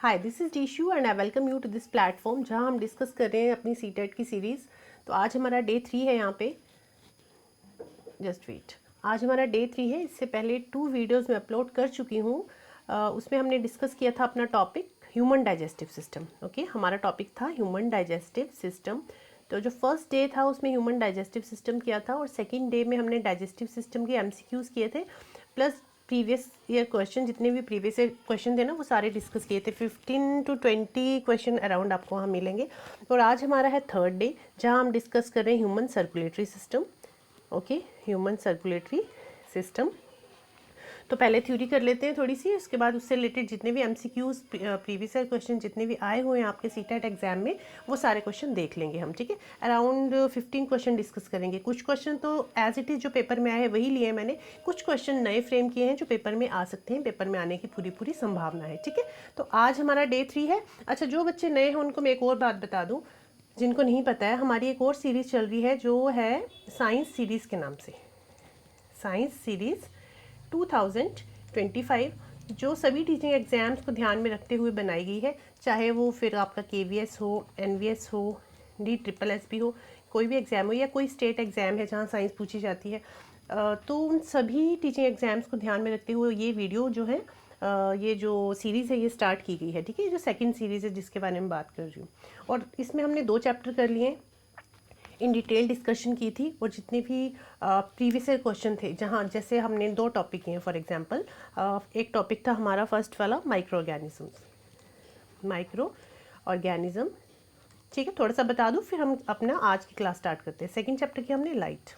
Hi, this is Tishu and I welcome you to this platform जहां हम discuss कर रहे हैं अपनी सीटेट की सीरीज़। तो आज हमारा डे 3 है यहाँ पे। Just wait. आज हमारा डे 3 है। इससे पहले 2 वीडियोस मैं अपलोड कर चुकी हूँ। उसमें हमने डिस्कस किया था अपना topic human digestive system. Okay, हमारा टॉपिक था ह्यूमन डाइजेस्टिव सिस्टम। तो जो फर्स्ट डे था उसमें ह्यूमन डाइजेस्टिव सिस्टम किया था और सेकेंड डे में हमने डाइजेस्टिव सिस्टम के MCQs किए थे, प्लस प्रीवियस ईयर क्वेश्चन, जितने भी प्रीवियस ईयर क्वेश्चन थे ना वो सारे डिस्कस किए थे। 15 to 20 क्वेश्चन अराउंड आपको वहाँ मिलेंगे। और आज हमारा है थर्ड डे जहाँ हम डिस्कस कर रहे हैं human circulatory system. Okay, human circulatory system. तो पहले थ्योरी कर लेते हैं थोड़ी सी, उसके बाद उससे रिलेटेड जितने भी MCQs प्रीवियस ईयर क्वेश्चन जितने भी आए हुए हैं आपके सीटेट एग्जाम में वो सारे क्वेश्चन देख लेंगे हम। ठीक है, अराउंड 15 क्वेश्चन डिस्कस करेंगे। कुछ क्वेश्चन तो एज इट इज़ जो पेपर में आए हैं वही लिए मैंने, कुछ क्वेश्चन नए फ्रेम किए हैं जो पेपर में आ सकते हैं, पेपर में आने की पूरी संभावना है। ठीक है, तो आज हमारा डे 3 है। अच्छा, जो बच्चे नए हैं उनको मैं एक और बात बता दूँ, जिनको नहीं पता है, हमारी एक और सीरीज़ चल रही है जो है साइंस सीरीज़ के नाम से, साइंस सीरीज़ 2025, जो सभी टीचिंग एग्ज़ाम्स को ध्यान में रखते हुए बनाई गई है। चाहे वो फिर आपका KVS हो, NVS हो, DSSS हो, कोई भी एग्ज़ाम हो या कोई स्टेट एग्ज़ाम है जहाँ साइंस पूछी जाती है, तो उन सभी टीचिंग एग्ज़ाम्स को ध्यान में रखते हुए ये वीडियो जो है, ये जो सीरीज़ है ये स्टार्ट की गई है। ठीक है, ये जो सेकंड सीरीज़ है जिसके बारे में बात कर रही हूँ, और इसमें हमने 2 चैप्टर कर लिए हैं, इन डिटेल डिस्कशन की थी। और जितने भी प्रीवियस ईयर क्वेश्चन थे, जहाँ जैसे हमने 2 टॉपिक किए हैं। फॉर एग्जांपल, एक टॉपिक था हमारा फर्स्ट वाला माइक्रो ऑर्गेनिज्म। ठीक है, थोड़ा सा बता दूँ फिर हम अपना आज की क्लास स्टार्ट करते हैं। सेकेंड चैप्टर किया हमने लाइट।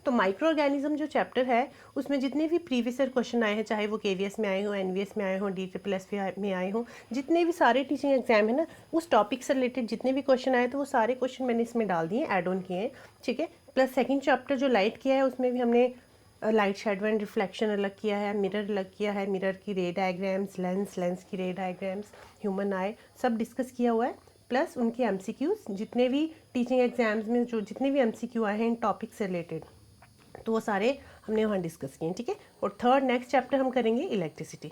तो माइक्रो ऑर्गेनिज्म जो चैप्टर है उसमें जितने भी प्रीवियस ईयर क्वेश्चन आए हैं, चाहे वो KVS में आए हों, NVS में आए हों, DSSS में आए हों, जितने भी सारे टीचिंग एग्जाम है ना, उस टॉपिक से रिलेटेड जितने भी क्वेश्चन आए तो वो सारे क्वेश्चन मैंने इसमें डाल दिए, ऐड ऑन किए हैं। ठीक है, प्लस सेकेंड चैप्टर जो लाइट किया है उसमें भी हमने लाइट शेडो एंड रिफ्लेक्शन अलग किया है, मिरर अलग किया है, मिरर की रे डायग्राम्स, लेंस की रे डायग्राम्स, ह्यूमन आई, सब डिस्कस किया हुआ है। प्लस उनके MCQs, जितने भी टीचिंग एग्जाम्स में जो जितने भी MCQ आए हैं इन टॉपिक से रिलेटेड, तो वो सारे हमने वहाँ डिस्कस किए हैं। ठीक है, और थर्ड नेक्स्ट चैप्टर हम करेंगे इलेक्ट्रिसिटी।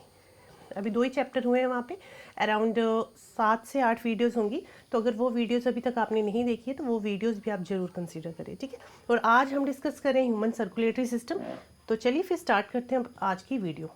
अभी 2 ही चैप्टर हुए हैं वहाँ पे, अराउंड 7 से 8 वीडियोस होंगी। तो अगर वो वीडियोस अभी तक आपने नहीं देखी है तो वो वीडियोस भी आप ज़रूर कंसीडर करें। ठीक है, और आज हम डिस्कस करें ह्यूमन सर्कुलेटरी सिस्टम। तो चलिए फिर स्टार्ट करते हैं आज की वीडियो।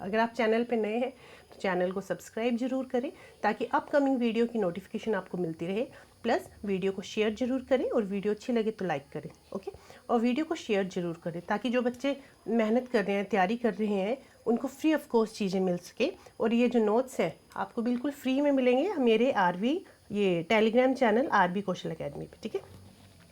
अगर आप चैनल पे नए हैं तो चैनल को सब्सक्राइब जरूर करें ताकि अपकमिंग वीडियो की नोटिफिकेशन आपको मिलती रहे। प्लस वीडियो को शेयर जरूर करें और वीडियो अच्छी लगे तो लाइक करें। ओके, और वीडियो को शेयर जरूर करें ताकि जो बच्चे मेहनत कर रहे हैं, तैयारी कर रहे हैं, उनको फ्री ऑफ कॉस्ट चीज़ें मिल सके। और ये जो नोट्स हैं आपको बिल्कुल फ्री में मिलेंगे मेरे ये टेलीग्राम चैनल RB कौशल अकेडमी पे। ठीक है,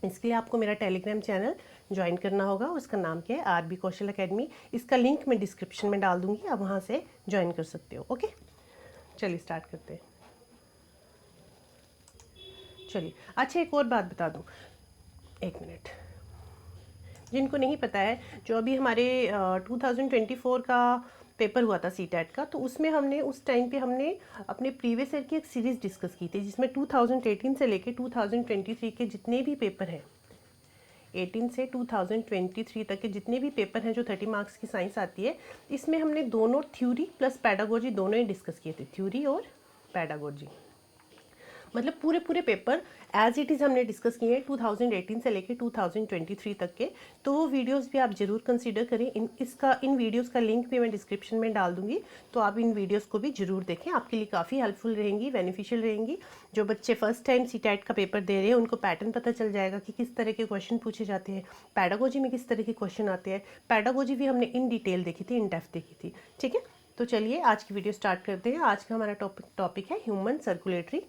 इसके लिए आपको मेरा टेलीग्राम चैनल ज्वाइन करना होगा, उसका नाम क्या है, RB कौशल अकेडमी। इसका लिंक मैं डिस्क्रिप्शन में डाल दूंगी, आप वहाँ से ज्वाइन कर सकते हो। ओके, चलिए स्टार्ट करते हैं। चलिए, अच्छा एक और बात बता दूँ, एक मिनट, जिनको नहीं पता है, जो अभी हमारे 2024 का पेपर हुआ था CTET का, तो उसमें हमने उस टाइम पे हमने अपने प्रीवियस ईयर की एक सीरीज़ डिस्कस की थी जिसमें 2018 से लेके 2023 के जितने भी पेपर हैं, 18 से 2023 तक के जितने भी पेपर हैं जो 30 मार्क्स की साइंस आती है, इसमें हमने दोनों थ्योरी प्लस पैडागोजी दोनों ही डिस्कस किए थे, थ्योरी और पैडागोजी। मतलब पूरे पेपर एज इट इज़ हमने डिस्कस किए हैं 2018 से लेकर 2023 तक के। तो वो वीडियोस भी आप ज़रूर कंसीडर करें। इन वीडियोस का लिंक भी मैं डिस्क्रिप्शन में डाल दूंगी, तो आप इन वीडियोस को भी ज़रूर देखें, आपके लिए काफ़ी हेल्पफुल रहेंगी, बेनिफिशियल रहेंगी। जो बच्चे फर्स्ट टाइम CTET का पेपर दे रहे हैं उनको पैटर्न पता चल जाएगा कि किस तरह के क्वेश्चन पूछे जाते हैं, पैडागोजी में किस तरह के क्वेश्चन आते हैं। पैडागोजी भी हमने इन डिटेल देखी थी, इन डेप्थ देखी थी। ठीक है, तो चलिए आज की वीडियो स्टार्ट करते हैं। आज का हमारा टॉपिक है ह्यूमन सर्कुलेटरी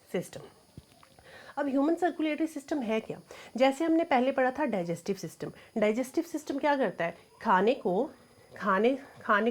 सिस्टम। अब ह्यूमन सर्कुलेटरी सिस्टम है क्या? जैसे हमने पहले पढ़ा था डाइजेस्टिव सिस्टम। डाइजेस्टिव सिस्टम क्या करता है, खाने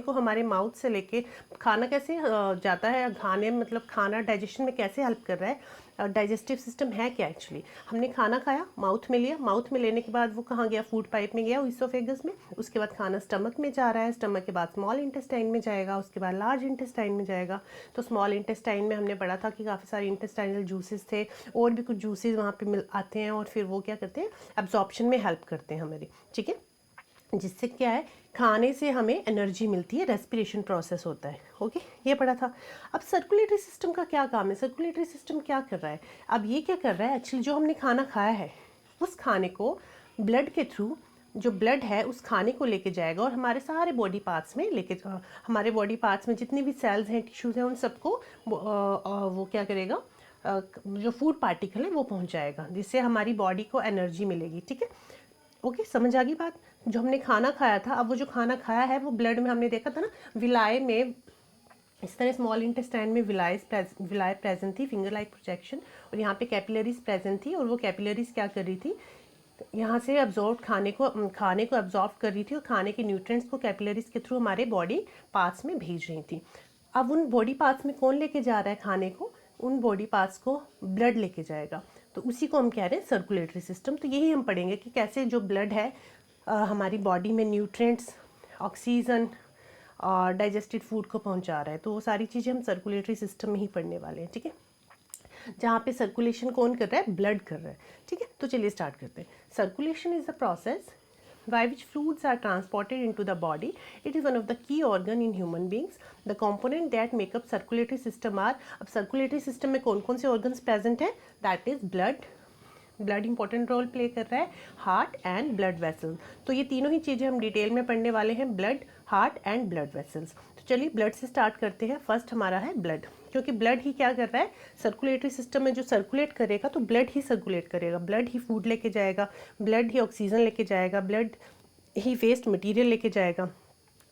को हमारे माउथ से लेके खाना कैसे जाता है, खाने मतलब खाना डाइजेशन में कैसे हेल्प कर रहा है। डाइजेस्टिव सिस्टम है क्या एक्चुअली, हमने खाना खाया, माउथ में लिया, माउथ में लेने के बाद वो कहाँ गया, फूड पाइप में गया, इसोफेगस में, उसके बाद खाना स्टमक में जा रहा है, स्टमक के बाद स्मॉल इंटेस्टाइन में जाएगा, उसके बाद लार्ज इंटेस्टाइन में जाएगा। तो स्मॉल इंटेस्टाइन में हमने पढ़ा था कि काफ़ी सारे इंटेस्टाइनल जूसेस थे, और भी कुछ जूसेस वहाँ पे मिल आते हैं, और फिर वो क्या करते हैं, एब्जॉर्प्शन में हेल्प करते हैं हमारी। ठीक है, जिससे क्या है खाने से हमें एनर्जी मिलती है, रेस्पिरेशन प्रोसेस होता है। ओके, ये पढ़ा था। अब सर्कुलेटरी सिस्टम का क्या काम है, सर्कुलेटरी सिस्टम क्या कर रहा है? अब ये क्या कर रहा है, एक्चुअली जो हमने खाना खाया है उस खाने को ब्लड के थ्रू, जो ब्लड है उस खाने को लेके जाएगा और हमारे सारे बॉडी पार्ट्स में हमारे बॉडी पार्ट्स में जितने भी सेल्स हैं, टिश्यूज़ हैं, उन सबको वो क्या करेगा, जो फूड पार्टिकल है वो पहुंचाएगा, जिससे हमारी बॉडी को एनर्जी मिलेगी। ठीक है, ओके, समझ आ गई बात। जो हमने खाना खाया था, अब वो जो खाना खाया है वो ब्लड में, हमने देखा था ना विलाय में, इस तरह स्मॉल इंटेस्टाइन में विलाय प्रेजेंट थी, फिंगर लाइक प्रोजेक्शन, और यहाँ पे कैपिलरीज प्रेजेंट थी, और वो कैपिलरीज क्या कर रही थी, यहाँ से अब्जॉर्ब खाने को अब्जॉर्ब कर रही थी और खाने के न्यूट्रिएंट्स को कैपिलरीज के थ्रू हमारे बॉडी पार्ट्स में भेज रही थी। अब उन बॉडी पार्ट्स में कौन लेके जा रहा है खाने को, उन बॉडी पार्ट्स को ब्लड लेके जाएगा, तो उसी को हम कह रहे हैं सर्कुलेटरी सिस्टम। तो यही हम पढ़ेंगे कि कैसे जो ब्लड है हमारी बॉडी में न्यूट्रिएंट्स, ऑक्सीजन और डाइजेस्टेड फूड को पहुंचा रहा है। तो वो सारी चीज़ें हम सर्कुलेटरी सिस्टम में ही पढ़ने वाले हैं। ठीक है, जहाँ पे सर्कुलेशन कौन कर रहा है, ब्लड कर रहा है। ठीक है, तो चलिए स्टार्ट करते हैं। Circulation is the process by which fluids are transported into the body. It is one of the key organ in human beings. The component that make up circulatory system are, अब circulatory system में कौन कौन से organs present है, that is blood important role play कर रहा है, heart and blood vessels. तो ये तीनों ही चीज़ें हम डिटेल में पढ़ने वाले हैं, blood, heart and blood vessels. तो चलिए ब्लड से स्टार्ट करते हैं। फर्स्ट हमारा है ब्लड, क्योंकि ब्लड ही क्या कर रहा है, सर्कुलेटरी सिस्टम में जो सर्कुलेट करेगा तो ब्लड ही सर्कुलेट करेगा, ब्लड ही फूड लेके जाएगा, ब्लड ही ऑक्सीजन लेके जाएगा, ब्लड ही वेस्ट मटेरियल लेके जाएगा।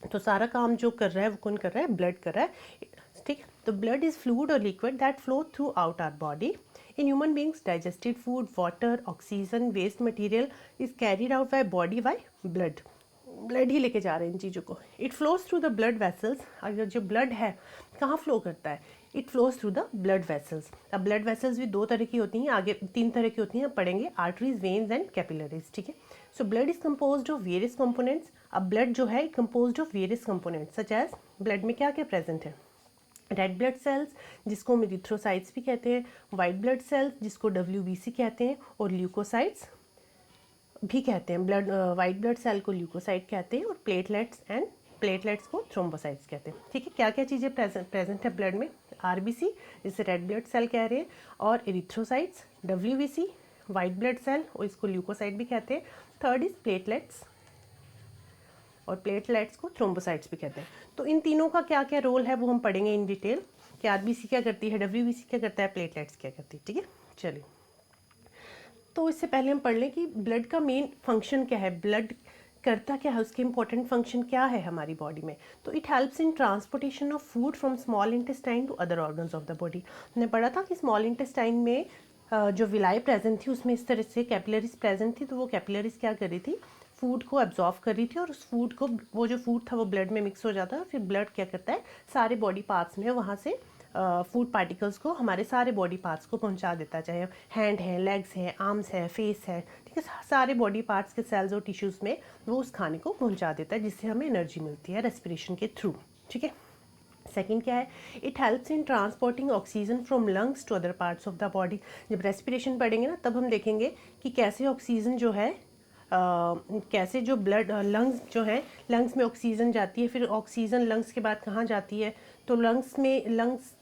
तो सारा काम जो कर रहा है वो कौन कर रहा है, ब्लड कर रहा है। ठीक, तो ब्लड इज फ्लूइड और liquid that flow throughout our body. In human beings, digested food, water, oxygen, waste material is carried out by body by blood. Blood ही लेके जा रहे हैं इन चीज़ों को। It flows through the blood vessels, अगर जो ब्लड है कहाँ फ्लो करता है, it flows through the blood vessels. अब ब्लड वेसल्स भी दो तरह की होती हैं, आगे तीन तरह की होती हैं, पढ़ेंगे, आर्टरीज, वेन्स एंड कैपिलरीज। ठीक है, so blood is composed of various components. अब ब्लड जो है composed of various components, such as blood में क्या क्या प्रेजेंट है, रेड ब्लड सेल्स जिसको हम इरिथ्रोसाइट्स भी कहते हैं, वाइट ब्लड सेल्स जिसको WBC कहते हैं, और ल्यूकोसाइट्स भी कहते हैं। वाइट ब्लड सेल को ल्यूकोसाइट कहते हैं, और प्लेटलेट्स को थ्रोम्बोसाइट्स कहते हैं। ठीक है, क्या क्या चीज़ें प्रेजेंट है ब्लड में, RBC जिसे रेड ब्लड सेल कह रहे हैं, और erythrocytes, WBC white blood cell, और इसको ल्यूकोसाइट भी कहते हैं। थर्ड इज प्लेटलेट्स, और प्लेटलेट्स को थ्रोम्बोसाइट्स भी कहते हैं। तो इन तीनों का क्या क्या रोल है वो हम पढ़ेंगे इन डिटेल, कि RBC क्या करती है, WBC क्या करता है, प्लेटलेट्स क्या करती है। ठीक है, चलिए, तो इससे पहले हम पढ़ लें कि ब्लड का मेन फंक्शन क्या है, ब्लड करता क्या है, उसके इंपॉर्टेंट फंक्शन क्या है हमारी बॉडी में। तो it helps in transportation of food from small intestine to other organs of the body. हमने पढ़ा था कि स्मॉल इंटेस्टाइन में जो विलाई प्रेजेंट थी उसमें इस तरह से कैपिलरीज प्रेजेंट थी, तो वो कैपिलरीज क्या कर रही थी, फूड को एब्जॉर्व कर रही थी, और उस फूड को, वो जो फूड था वो ब्लड में मिक्स हो जाता है, फिर ब्लड क्या करता है, सारे बॉडी पार्ट्स में वहाँ से फूड पार्टिकल्स को हमारे सारे बॉडी पार्ट्स को पहुंचा देता है, चाहे हैंड है, लेग्स है, आर्म्स है, फेस है। ठीक है, सारे बॉडी पार्ट्स के सेल्स और टिश्यूज़ में वो उस खाने को पहुंचा देता है, जिससे हमें एनर्जी मिलती है रेस्पिरेशन के थ्रू। ठीक है, सेकेंड क्या है, it helps in transporting oxygen from lungs to other parts of the body. जब रेस्पिरेशन पढ़ेंगे ना तब हम देखेंगे कि कैसे ऑक्सीजन जो है, कैसे जो ब्लड लंग्स जो है, लंग्स में ऑक्सीजन जाती है, फिर ऑक्सीजन लंग्स के बाद कहाँ जाती है, तो लंग्स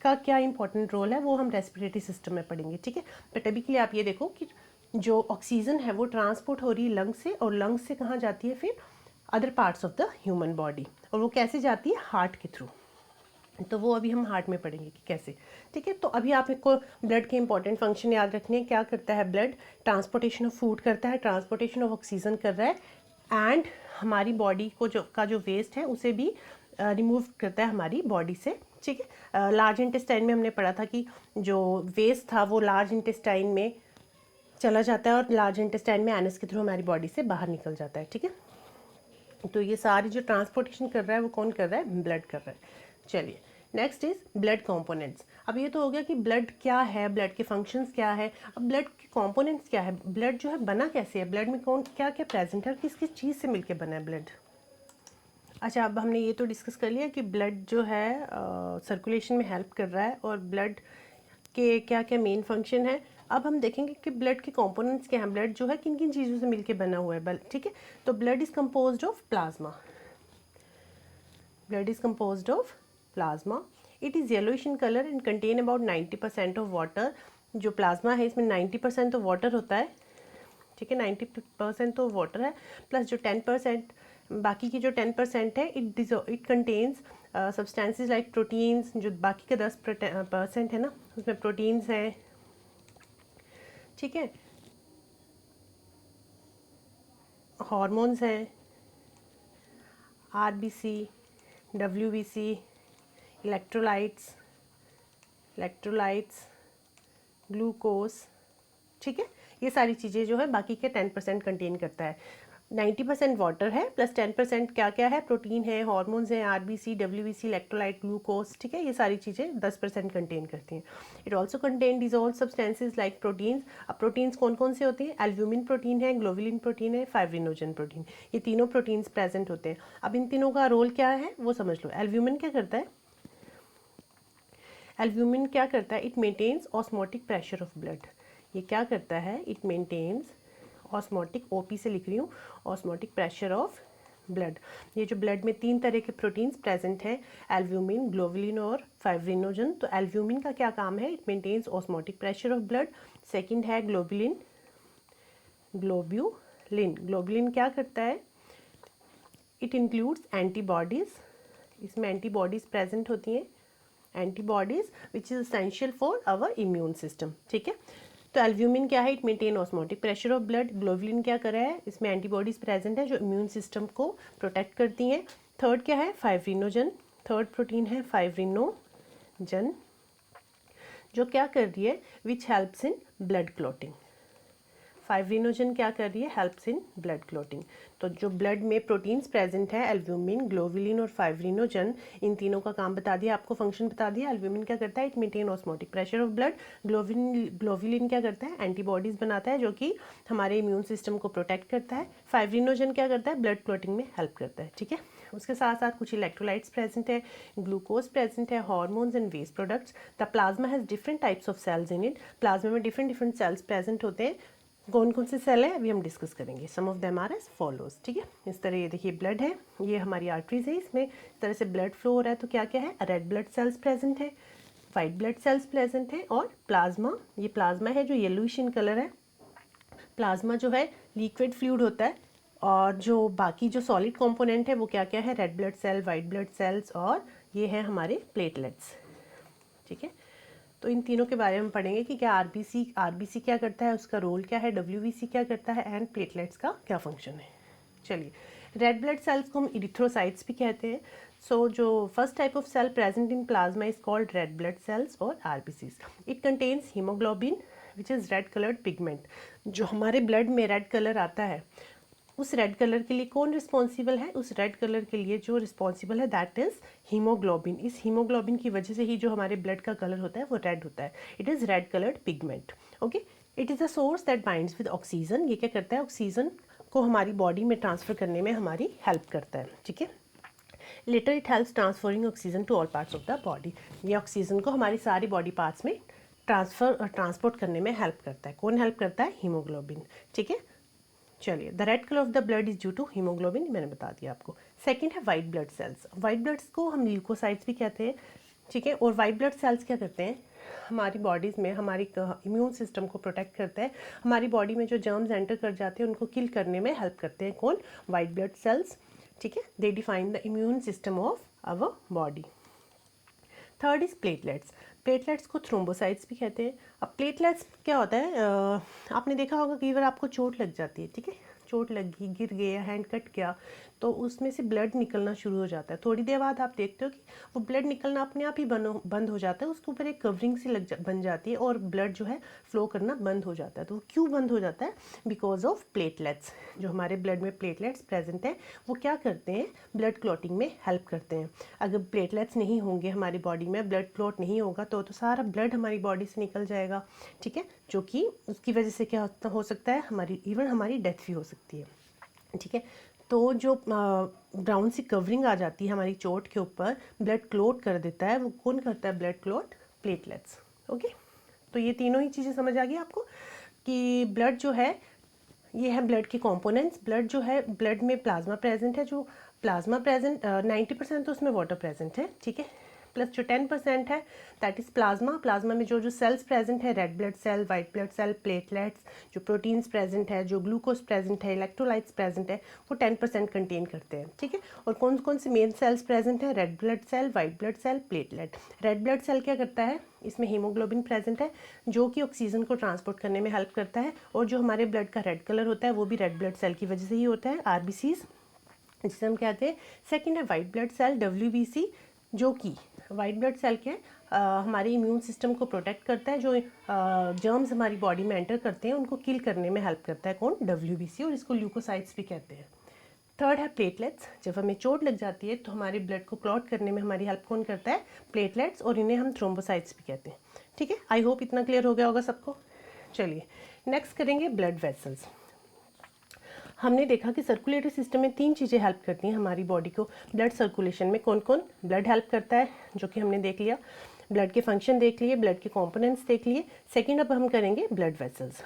का क्या इंपॉर्टेंट रोल है वो हम रेस्पिरेटरी सिस्टम में पढ़ेंगे। ठीक है, बट अभी के लिए आप ये देखो कि जो ऑक्सीजन है वो ट्रांसपोर्ट हो रही है लंग्स से, और लंग्स से कहाँ जाती है, फिर other parts of the human body, और वो कैसे जाती है, हार्ट के थ्रू। तो वो अभी हम हार्ट में पढ़ेंगे कि कैसे। ठीक है, तो अभी आपको ब्लड के इंपॉर्टेंट फंक्शन याद रखने हैं। क्या करता है ब्लड, ट्रांसपोर्टेशन ऑफ फूड करता है, ट्रांसपोर्टेशन ऑफ ऑक्सीजन कर रहा है, एंड हमारी बॉडी को जो वेस्ट है उसे भी रिमूव करता है हमारी बॉडी से। ठीक है, लार्ज इंटेस्टाइन में हमने पढ़ा था कि जो वेस्ट था वो लार्ज इंटेस्टाइन में चला जाता है, और लार्ज इंटेस्टाइन में एनस के थ्रू हमारी बॉडी से बाहर निकल जाता है। ठीक है, तो ये सारी जो ट्रांसपोर्टेशन कर रहा है वो कौन कर रहा है, ब्लड कर रहा है। चलिए, नेक्स्ट इज ब्लड कंपोनेंट्स। अब ये तो हो गया कि ब्लड क्या है, ब्लड के फंक्शंस क्या है। अब ब्लड के कंपोनेंट्स क्या है, ब्लड जो है बना कैसे है, ब्लड में कौन क्या क्या प्रेजेंट है, और किस किस चीज़ से मिलके बना है ब्लड। अच्छा, अब हमने ये तो डिस्कस कर लिया कि ब्लड जो है सर्कुलेशन में हेल्प कर रहा है, और ब्लड के क्या क्या मेन फंक्शन है। अब हम देखेंगे कि ब्लड के कंपोनेंट्स क्या हैं, ब्लड जो है किन किन चीज़ों से मिलके बना हुआ है, ठीक है। तो blood is composed of plasma, blood is composed of plasma. It is yellowish in colour and contain about 90% of water. जो प्लाज्मा है इसमें 90% तो वाटर होता है, ठीक है, 90% तो वाटर है, प्लस जो 10% बाकी की जो 10% है it contains substances like proteins. जो बाकी का 10% है ना उसमें प्रोटीन्स हैं, ठीक है, हार्मोन्स हैं, आरबीसी, डब्ल्यूबीसी, इलेक्ट्रोलाइट्स, ग्लूकोज, ठीक है। ये सारी चीज़ें जो है बाकी के 10% कंटेन करता है। 90% वाटर है, प्लस 10% क्या क्या है, प्रोटीन है, हार्मोन्स हैं, आरबीसी, डब्ल्यूबीसी, इलेक्ट्रोलाइट, ग्लूकोज, ठीक है। ये सारी चीज़ें 10% कंटेन करती हैं। It also contain dissolve substances like proteins. अब प्रोटीन्स कौन कौन से होते हैं, एल्ब्यूमिन प्रोटीन है, ग्लोबुलिन प्रोटीन है, फाइब्रिनोजन प्रोटीन, ये तीनों प्रोटीन्स प्रेजेंट होते हैं। अब इन तीनों का रोल क्या है वो समझ लो। एल्ब्यूमिन क्या करता है, एल्ब्यूमिन क्या करता है, it maintains osmotic pressure of blood. ये क्या करता है, इट मेंटेन्स ऑस्मोटिक, ओपी से लिख रही हूँ, ऑस्मोटिक प्रेशर ऑफ ब्लड। ये जो ब्लड में 3 तरह के प्रोटीन्स प्रेजेंट हैं, एल्ब्यूमिन, ग्लोबुलिन और फाइब्रिनोजन। तो एल्ब्यूमिन का क्या काम है, it maintains osmotic pressure of blood. Second है ग्लोबुलिन, ग्लोबुलिन क्या करता है, इट इंक्लूड्स एंटीबॉडीज़, इसमें एंटीबॉडीज़ प्रेजेंट होती हैं, antibodies which is essential for our immune system, ठीक है। तो एल्ब्यूमिन क्या है, it maintain osmotic pressure of blood. Globulin क्या कर रहा है, इसमें एंटीबॉडीज़ प्रेजेंट है जो इम्यून सिस्टम को प्रोटेक्ट करती हैं। थर्ड क्या है, फाइब्रिनोजन, थर्ड प्रोटीन है फाइब्रिनोजन, जो क्या कर रही है, which helps in blood clotting. Fibrinogen क्या कर रही है, हेल्प्स इन ब्लड क्लॉटिंग। तो जो ब्लड में प्रोटीन्स प्रेजेंट है, एल्ब्यूमिन, ग्लोबुलिन और फाइब्रिनोजन, इन तीनों का काम बता दिया, आपको फंक्शन बता दिया। एल्ब्यूमिन क्या करता है, it maintain osmotic pressure of blood. Globulin क्या करता है, एंटीबॉडीज़ बनाता है जो कि हमारे इम्यून सिस्टम को प्रोटेक्ट करता है। फाइब्रिनोजन क्या करता है, ब्लड क्लॉटिंग में हेल्प करता है, ठीक है। उसके साथ साथ कुछ इलेक्ट्रोलाइट्स प्रेजेंट है, ग्लूकोज प्रेजेंट है, hormones and waste products. The plasma has different types of cells in it. Plasma में डिफरेंट सेल्स प्रेजेंट होते हैं। कौन कौन से सेल है अभी हम डिस्कस करेंगे। Some of them are as follows, ठीक है। इस तरह ये देखिए ब्लड है, ये हमारी आर्टरीज है, इसमें इस तरह से ब्लड फ्लो हो रहा है। तो क्या क्या है, रेड ब्लड सेल्स प्रेजेंट है, वाइट ब्लड सेल्स प्रेजेंट है, और प्लाज्मा, ये प्लाज्मा है जो येलोइश इन कलर है। प्लाज्मा जो है लिक्विड फ्लूइड होता है, और जो बाकी जो सॉलिड कंपोनेंट है वो क्या क्या है, red blood cell, white blood cells, और ये है हमारे प्लेटलेट्स, ठीक है। तो इन तीनों के बारे में पढ़ेंगे कि क्या आरबीसी क्या करता है, उसका रोल क्या है, डब्ल्यूबीसी क्या करता है, एंड प्लेटलेट्स का क्या फंक्शन है। चलिए, रेड ब्लड सेल्स को हम इरिथ्रोसाइट्स भी कहते हैं। सो जो first type of cell present in plasma is called red blood cells और RBCs. It contains hemoglobin which is red coloured pigment. जो हमारे ब्लड में रेड कलर आता है, उस रेड कलर के लिए कौन रिस्पॉन्सिबल है, उस रेड कलर के लिए जो रिस्पॉन्सिबल है दैट इज़ हीमोग्लोबिन। इस हीमोग्लोबिन की वजह से ही जो हमारे ब्लड का कलर होता है वो रेड होता है। It is red coloured pigment, okay. It is a source that binds with oxygen. ये क्या करता है, ऑक्सीजन को हमारी बॉडी में ट्रांसफ़र करने में हमारी हेल्प करता है, ठीक है। Later it helps transferring oxygen to all parts of the body. ये ऑक्सीजन को हमारी सारी बॉडी पार्ट्स में ट्रांसपोर्ट करने में हेल्प करता है। कौन हेल्प करता है, हीमोग्लोबिन, ठीक है। चलिए, the red colour of the blood is due to haemoglobin, मैंने बता दिया आपको। सेकंड है white blood cells. White bloods को हम ल्यूकोसाइट्स भी कहते हैं, ठीक है। और वाइट ब्लड सेल्स क्या करते हैं, हमारी बॉडीज़ में हमारी इम्यून सिस्टम को प्रोटेक्ट करते हैं। हमारी बॉडी में जो जर्म्स एंटर कर जाते हैं उनको किल करने में हेल्प करते हैं। कौन, वाइट ब्लड सेल्स, ठीक है। They define the immune system of our body. Third is platelets. Platelets को थ्रोम्बोसाइट्स भी कहते हैं। अब प्लेटलेट्स क्या होता है, आपने देखा होगा कई बार आपको चोट लग जाती है, ठीक है, चोट लगी, गिर गया, हैंड कट गया, तो उसमें से ब्लड निकलना शुरू हो जाता है। थोड़ी देर बाद आप देखते हो कि वो ब्लड निकलना अपने आप ही बंद हो जाता है, उसके ऊपर एक कवरिंग सी बन जाती है और ब्लड जो है फ्लो करना बंद हो जाता है। तो वो क्यों बंद हो जाता है, बिकॉज ऑफ प्लेटलेट्स। जो हमारे ब्लड में प्लेटलेट्स प्रेजेंट हैं वो क्या करते हैं, ब्लड क्लॉटिंग में हेल्प करते हैं। अगर प्लेटलेट्स नहीं होंगे हमारी बॉडी में, ब्लड क्लॉट नहीं होगा तो सारा ब्लड हमारी बॉडी से निकल जाएगा, ठीक है, जो कि उसकी वजह से क्या हो सकता है, हमारी डेथ भी हो सकती है, ठीक है। तो जो ब्राउन सी कवरिंग आ जाती है हमारी चोट के ऊपर, ब्लड क्लॉट कर देता है, वो कौन करता है ब्लड क्लॉट, प्लेटलेट्स, ओके। तो ये तीनों ही चीज़ें समझ आ गई आपको कि ब्लड जो है ये है ब्लड के कंपोनेंट्स। ब्लड जो है, ब्लड में प्लाज्मा प्रेजेंट है, जो प्लाज्मा प्रेजेंट 90% तो उसमें वाटर प्रेजेंट है, ठीक है, प्लस जो 10% है दैट इज़ प्लाज्मा। प्लाज्मा में जो जो सेल्स प्रेजेंट है, red blood cell, white blood cell, platelets, जो प्रोटीन्स प्रेजेंट है, जो ग्लूकोज प्रेजेंट है, इलेक्ट्रोलाइट्स प्रेजेंट है, वो 10% कंटेन करते हैं, ठीक है। और कौन कौन से मेन सेल्स प्रेजेंट है, red blood cell, white blood cell, platelet. Red blood cell क्या करता है, इसमें हीमोग्लोबिन प्रेजेंट है जो कि ऑक्सीजन को ट्रांसपोर्ट करने में हेल्प करता है, और जो हमारे ब्लड का रेड कलर होता है वो भी रेड ब्लड सेल की वजह से ही होता है, आरबीसीज जिसे हम कहते हैं। सेकेंड है वाइट ब्लड सेल, डब्ल्यूबीसी, जो कि वाइट ब्लड सेल के हमारे इम्यून सिस्टम को प्रोटेक्ट करता है, जो जर्म्स हमारी बॉडी में एंटर करते हैं उनको किल करने में हेल्प करता है, कौन, डब्ल्यूबीसी, और इसको ल्यूकोसाइट्स भी कहते हैं। थर्ड है प्लेटलेट्स, जब हमें चोट लग जाती है तो हमारे ब्लड को क्लॉट करने में हमारी हेल्प कौन करता है, प्लेटलेट्स, और इन्हें हम थ्रोम्बोसाइट्स भी कहते हैं, ठीक है। आई होप इतना क्लियर हो गया होगा सबको। चलिए नेक्स्ट करेंगे ब्लड वेसल्स। हमने देखा कि सर्कुलेटरी सिस्टम में 3 चीज़ें हेल्प करती हैं हमारी बॉडी को ब्लड सर्कुलेशन में। कौन कौन, ब्लड हेल्प करता है जो कि हमने देख लिया, ब्लड के फंक्शन देख लिए, ब्लड के कंपोनेंट्स देख लिए। सेकंड अब हम करेंगे ब्लड वेसल्स।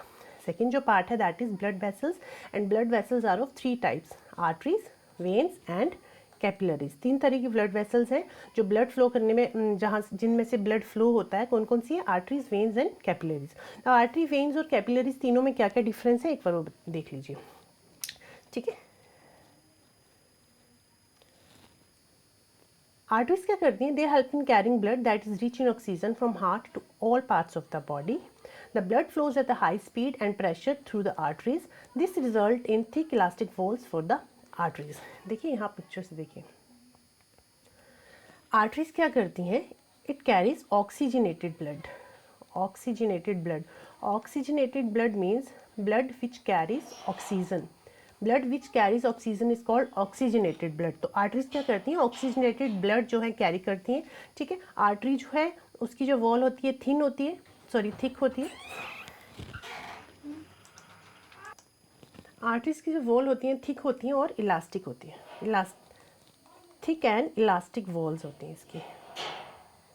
सेकंड जो पार्ट है that is blood vessels, and blood vessels are of 3 types, arteries, veins and capillaries. 3 तरह की ब्लड वेसल्स हैं जो ब्लड फ्लो करने में, जहाँ जिनमें से ब्लड फ्लो होता है। कौन कौन सी है, आर्टरीज, वेन्स एंड कैपिलरीज। अब आर्टरी, वेन्स और कैपिलरीज तीनों में क्या क्या डिफरेंस है एक बार वो देख लीजिए, ठीक है। आर्टरीज क्या करती हैं, they help in carrying blood that is rich in oxygen from heart to all parts of the body. The blood flows at the high speed and pressure through the arteries, this result in thick elastic walls for the arteries. देखिए यहाँ picture से देखिए, arteries क्या करती हैं, it carries oxygenated blood. Oxygenated blood, oxygenated blood means blood which carries oxygen. Blood which carries oxygen is called oxygenated blood. तो arteries क्या करती हैं, ऑक्सीजनेटेड ब्लड जो है कैरी करती हैं, ठीक है। आर्टरी जो है उसकी जो वॉल होती है थिन होती है, सॉरी थिक होती है। आर्टरीज की जो वॉल होती हैं थिक होती हैं और इलास्टिक होती है, थिक एंड इलास्टिक वॉल्स होती हैं इसकी,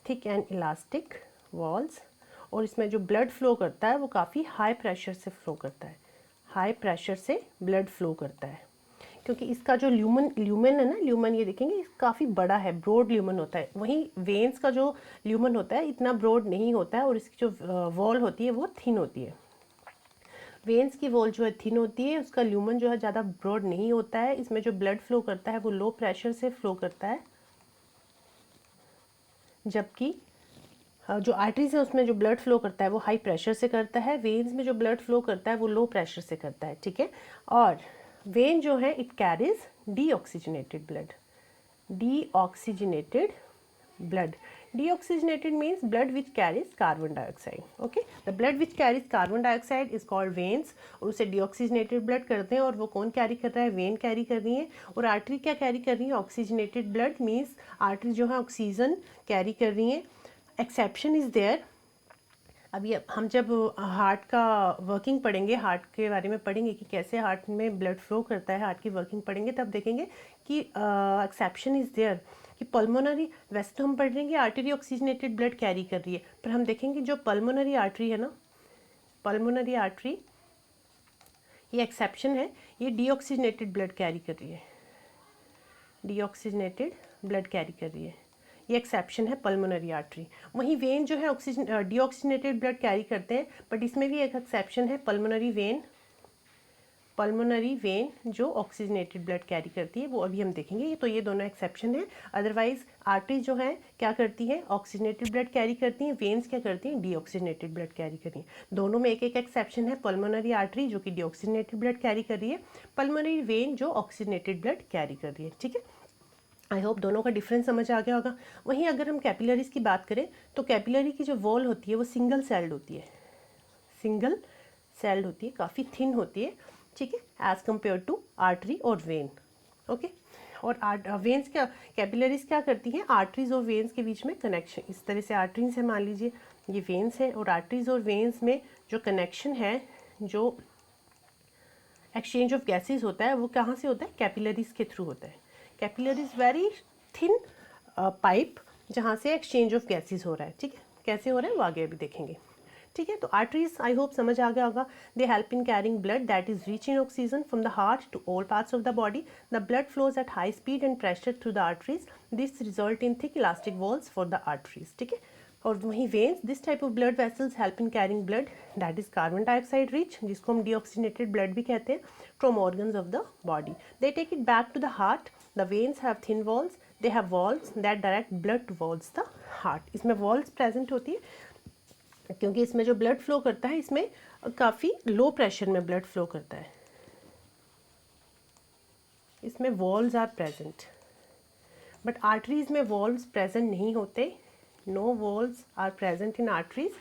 थिक एंड इलास्टिक वॉल्स। और इसमें जो ब्लड फ्लो करता है वो काफ़ी हाई प्रेशर से फ्लो करता है, हाई प्रेशर से ब्लड फ्लो करता है, क्योंकि इसका जो ल्यूमन है ना, ल्यूमन ये देखेंगे काफ़ी बड़ा है, ब्रॉड ल्यूमन होता है। वहीं वेन्स का जो ल्यूमन होता है इतना ब्रॉड नहीं होता है, और इसकी जो वॉल होती है वो थिन होती है। वेन्स की वॉल जो है थिन होती है, उसका ल्यूमन जो है ज़्यादा ब्रॉड नहीं होता है। इसमें जो ब्लड फ्लो करता है वो लो प्रेशर से फ्लो करता है, जबकि जो आर्टरीज है उसमें जो ब्लड फ्लो करता है वो हाई प्रेशर से करता है। वेन्स में जो ब्लड फ्लो करता है वो लो प्रेशर से करता है, ठीक है। और वेन जो है it carries deoxygenated blood, deoxygenated blood. Deoxygenated means blood which carries carbon dioxide. Okay, the blood which carries carbon dioxide is called veins, और उसे deoxygenated blood करते हैं, और वो कौन कैरी कर रहा है, वेन कैरी कर रही है। और आर्टरी क्या कैरी कर रही है, ऑक्सीजनेटेड ब्लड मीन्स आर्टरी जो है ऑक्सीजन कैरी कर रही है। एक्सेप्शन इज देयर, अभी हम जब हार्ट का वर्किंग पढ़ेंगे, हार्ट के बारे में पढ़ेंगे कि कैसे हार्ट में ब्लड फ्लो करता है, हार्ट की वर्किंग पढ़ेंगे, तब देखेंगे कि एक्सेप्शन इज़ देयर कि पल्मोनरी, वैसे तो हम पढ़ लेंगे आर्टरी ऑक्सीजनेटेड ब्लड कैरी कर रही है, पर हम देखेंगे जो पल्मोनरी आर्टरी है ना, पल्मोनरी आर्टरी ये एक्सेप्शन है, ये डीऑक्सीजनेटेड ब्लड कैरी कर रही है, डीऑक्सीजनेटेड ब्लड कैरी कर रही है, ये एक्सेप्शन है पल्मोनरी आर्टरी। वहीं वेन जो है ऑक्सीजन डीऑक्सीजनेटेड ब्लड कैरी करते हैं, बट इसमें भी एक एक्सेप्शन है, पल्मोनरी वेन, पल्मोनरी वेन जो ऑक्सीजनेटेड ब्लड कैरी करती है, वो अभी हम देखेंगे। तो ये दोनों एक्सेप्शन है, अदरवाइज आर्टरी जो है क्या करती है, ऑक्सीजनेटेड ब्लड कैरी करती हैं, वेन्स क्या करती हैं, डीऑक्सीजनेटेड ब्लड कैरी करती हैं। दोनों में एक एक एक्सेप्शन है, पल्मोनरी आर्टरी जो कि डीऑक्सीजनेटेड ब्लड कैरी कर रही है, पल्मोनरी वेन जो ऑक्सीजनेटेड ब्लड कैरी कर रही है, ठीक है। आई होप दोनों का डिफरेंस समझ आ गया होगा। वहीं अगर हम कैपिलरीज की बात करें तो कैपिलरी की जो वॉल होती है वो सिंगल सेल्ड होती है, सिंगल सेल्ड होती है, काफ़ी थिन होती है, ठीक है, एज कम्पेयर टू आर्टरी और वेन। ओके, और वेन्स क्या, कैपिलरीज क्या करती हैं, आर्टरीज और वेन्स के बीच में कनेक्शन, इस तरह से आर्टरीज है, मान लीजिए ये वेन्स है, और आर्टरीज और वेन्स में जो कनेक्शन है, जो एक्सचेंज ऑफ गैसेज होता है वो कहाँ से होता है, कैपिलरीज के थ्रू होता है। कैपिलरीज वेरी थिन पाइप जहाँ से एक्सचेंज ऑफ गैसेज हो रहा है, ठीक है, कैसे हो रहा है वो आगे अभी देखेंगे। ठीक है। तो आर्टरीज आई होप समझ आ गया होगा। They help in carrying blood that is rich in oxygen from the heart to all parts of the body. The blood flows at high speed and pressure through the arteries. This result in thick elastic walls for the arteries. ठीक है। और वहीं veins, this type of blood vessels help in carrying blood that is carbon dioxide rich, जिसको हम deoxygenated blood भी कहते हैं, from organs of the body. They take it back to the heart. The veins have thin walls, they have walls that direct blood towards the heart. इसमें walls present होती है क्योंकि इसमें जो ब्लड फ्लो करता है इसमें काफ़ी लो प्रेशर में ब्लड फ्लो करता है। इसमें walls are present, but arteries में वॉल्स प्रेजेंट नहीं होते। No walls are present in arteries.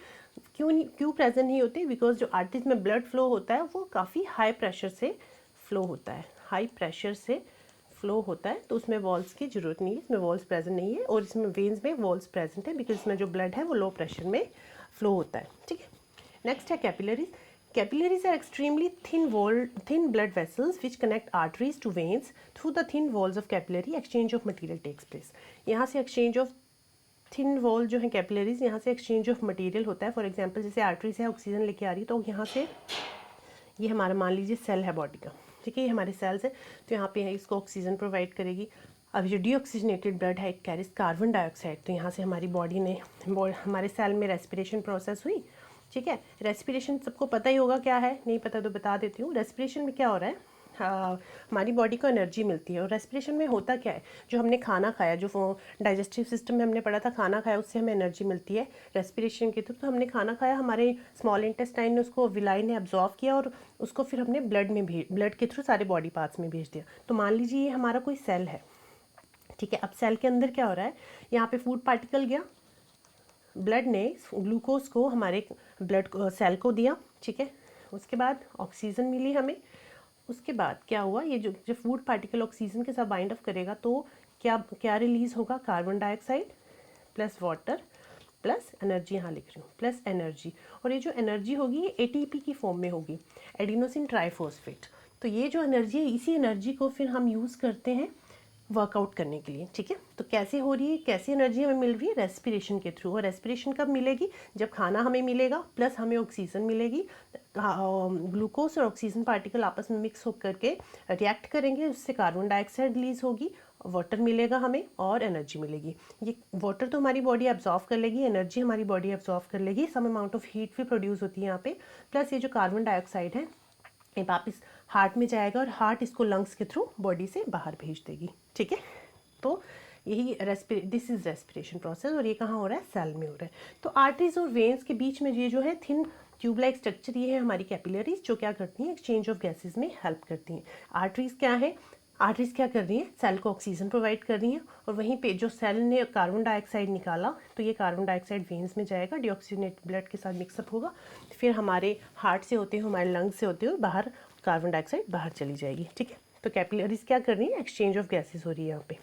क्यों प्रेजेंट नहीं होते? बिकॉज जो आर्टरीज में ब्लड फ्लो होता है वो काफ़ी हाई प्रेशर से फ्लो होता है, हाई प्रेशर से फ्लो होता है, तो उसमें वॉल्स की ज़रूरत नहीं है, इसमें वॉल्स प्रेजेंट नहीं है। और इसमें वेन्स में वॉल्स प्रेजेंट है बिकॉज इसमें जो ब्लड है वो लो प्रेशर में फ्लो होता है। ठीक है। नेक्स्ट है capillaries. Capillaries are extremely thin blood vessels which connect arteries to veins. Through the thin walls of capillary, exchange of material takes place. यहाँ से exchange of थिन वॉल जो है कैपिलरीज, यहाँ से एक्सचेंज ऑफ मटेरियल होता है। For example जैसे artery से ऑक्सीजन लेके आ रही है तो यहाँ से ये हमारा मान लीजिए सेल है बॉडी का, ठीक है, ये हमारे सेल्स है, तो यहाँ पे इसको ऑक्सीजन प्रोवाइड करेगी। अब जो डीऑक्सीजनेटेड ब्लड है, इट कैरीज कार्बन डाइऑक्साइड, तो यहाँ से हमारी बॉडी ने हमारे सेल में रेस्पिरेशन प्रोसेस हुई। ठीक है। रेस्पिरेशन सबको पता ही होगा क्या है, नहीं पता तो बता देती हूँ। रेस्पिरेशन में क्या हो रहा है, हमारी बॉडी को एनर्जी मिलती है। और रेस्पिरेशन में होता क्या है, जो हमने खाना खाया, जो डाइजेस्टिव सिस्टम में हमने पढ़ा था, खाना खाया उससे हमें एनर्जी मिलती है रेस्पिरेशन के थ्रू। तो हमने खाना खाया, हमारे स्मॉल इंटेस्टाइन ने उसको, विलाई ने एब्जॉर्व किया और उसको फिर हमने ब्लड के थ्रू सारे बॉडी पार्ट्स में भेज दिया। तो मान लीजिए ये हमारा कोई सेल है। ठीक है। अब सेल के अंदर क्या हो रहा है, यहाँ पे फूड पार्टिकल गया, ब्लड ने ग्लूकोज को हमारे ब्लड सेल को दिया। ठीक है। उसके बाद ऑक्सीजन मिली हमें। उसके बाद क्या हुआ, ये जो फूड पार्टिकल ऑक्सीजन के साथ बाइंड अप करेगा तो क्या क्या रिलीज होगा, carbon dioxide plus water plus energy, यहाँ लिख रही हूँ प्लस एनर्जी। और ये जो एनर्जी होगी ये एटीपी की फॉर्म में होगी, एडिनोसिन ट्राइफॉस्फेट। तो ये जो एनर्जी है, इसी एनर्जी को फिर हम यूज़ करते हैं वर्कआउट करने के लिए। ठीक है। तो कैसे हो रही है, कैसी एनर्जी हमें मिल रही है, रेस्पिरेशन के थ्रू। और रेस्पिरेशन कब मिलेगी, जब खाना हमें मिलेगा प्लस हमें ऑक्सीजन मिलेगी। ग्लूकोज और ऑक्सीजन पार्टिकल आपस में मिक्स होकर के रिएक्ट करेंगे, उससे कार्बन डाइऑक्साइड रिलीज होगी, वाटर मिलेगा हमें और एनर्जी मिलेगी। ये वाटर तो हमारी बॉडी एब्जॉर्व कर लेगी, एनर्जी हमारी बॉडी एब्जॉर्व कर लेगी, सम अमाउंट ऑफ हीट भी प्रोड्यूस होती है यहाँ पे। प्लस ये जो कार्बन डाइऑक्साइड है ये वापस हार्ट में जाएगा और हार्ट इसको लंग्स के थ्रू बॉडी से बाहर भेज देगी। ठीक है। तो यही दिस इज रेस्पिरेशन प्रोसेस, और ये कहाँ हो रहा है, सेल में हो रहा है। तो आर्टरीज और वेन्स के बीच में ये जो है थिन ट्यूब लाइक स्ट्रक्चर, ये है हमारी कैपिलरीज, जो क्या करती हैं, एक्सचेंज ऑफ गैसेज में हेल्प करती हैं। आर्टरीज क्या है, आर्टरीज क्या कर रही हैं, सेल को ऑक्सीजन प्रोवाइड कर रही हैं, और वहीं पे जो सेल ने कार्बन डाइऑक्साइड निकाला तो ये कार्बन डाइऑक्साइड वेन्स में जाएगा, डीऑक्सीजनेटेड ब्लड के साथ मिक्सअप होगा, फिर हमारे हार्ट से होते हुए, हमारे लंग्स से होते हुए बाहर कार्बन डाइऑक्साइड बाहर चली जाएगी। ठीक है। तो कैपिलरीज क्या कर रही है, एक्सचेंज ऑफ गैसेज हो रही है यहाँ पे।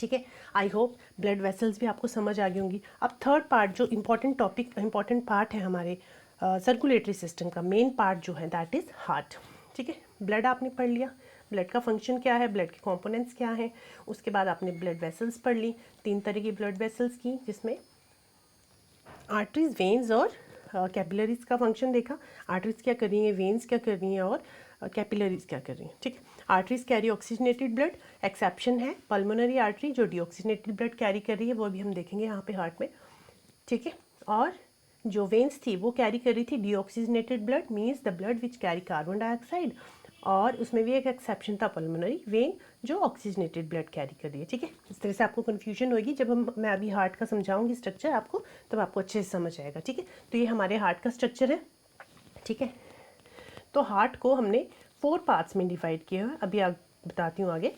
ठीक है। आई होप ब्लड वेसल्स भी आपको समझ आ गई होंगी। अब थर्ड पार्ट जो इंपॉर्टेंट पार्ट है हमारे सर्कुलेटरी सिस्टम का, मेन पार्ट जो है दैट इज़ हार्ट। ठीक है। ब्लड आपने पढ़ लिया, ब्लड का फंक्शन क्या है, ब्लड के कंपोनेंट्स क्या हैं। उसके बाद आपने ब्लड वेसल्स पढ़ ली, 3 तरह की ब्लड वेसल्स की, जिसमें आर्टरीज, वेन्स और कैपिलरीज का फंक्शन देखा। आर्टरीज क्या कर रही हैं, वेन्स क्या कर रही हैं और कैपिलरीज क्या कर रही हैं। ठीक है। Arteries carry oxygenated blood, exception है पल्मोनरी आर्टरी जो डीऑक्सीजनेटेड ब्लड कैरी कर रही है, वो भी हम देखेंगे यहाँ पे हार्ट में। ठीक है। और जो वेन्स थी वो कैरी कर रही थी deoxygenated blood, means the blood which carry carbon dioxide, और उसमें भी एक एक्सेप्शन था पल्मोनरी वेन जो ऑक्सीजनेटेड ब्लड कैरी कर रही है। ठीक है। इस तरह से आपको कन्फ्यूजन होगी, जब मैं अभी हार्ट का समझाऊंगी स्ट्रक्चर आपको, तब आपको अच्छे से समझ आएगा। ठीक है। तो ये हमारे हार्ट का स्ट्रक्चर है। ठीक है। तो हार्ट को हमने 4 पार्ट्स में डिवाइड किया है, अभी आप बताती हूँ आगे।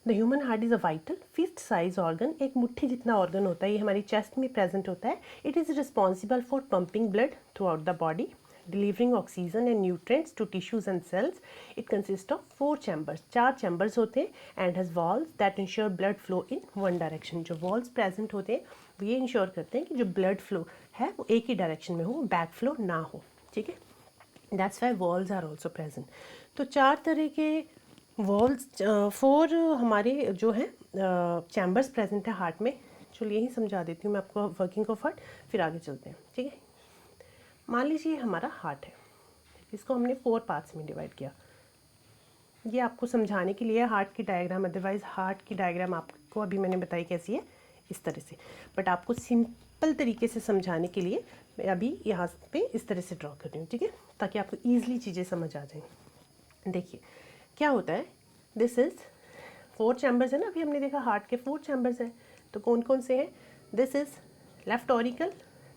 The human heart is a vital fist size organ, एक मुट्ठी जितना ऑर्गन होता है, ये हमारी चेस्ट में प्रेजेंट होता है। It is responsible for pumping blood through out the body, delivering oxygen and nutrients to tissues and cells. It consists of 4 chambers, 4 chambers होते हैं, and has walls that ensure blood flow in one direction. जो walls present होते हैं वो ये ensure करते हैं कि जो blood flow है वो एक ही डायरेक्शन में हो, बैक फ्लो ना हो। ठीक है। That's why walls are also present. तो 4 तरह के walls, 4 हमारे जो है चैम्बर्स प्रेजेंट है हार्ट में। चलिए यही समझा देती हूँ मैं आपको वर्किंग ऑफ हार्ट, फिर आगे चलते हैं। ठीक है। मान लीजिए हमारा हार्ट है, इसको हमने 4 पार्ट्स में डिवाइड किया। ये आपको समझाने के लिए हार्ट की डायग्राम, अदरवाइज़ हार्ट की डायग्राम आपको अभी मैंने बताई कैसी है, इस तरह से, बट आपको सिंपल तरीके से समझाने के लिए मैं अभी यहाँ पे इस तरह से ड्रॉ कर रही हूँ, ठीक है, ताकि आपको ईजिली चीज़ें समझ आ जाएँ। देखिए क्या होता है, दिस इज़ 4 चैम्बर्स है ना, अभी हमने देखा हार्ट के 4 चैम्बर्स हैं, तो कौन कौन से हैं, this is left auricle,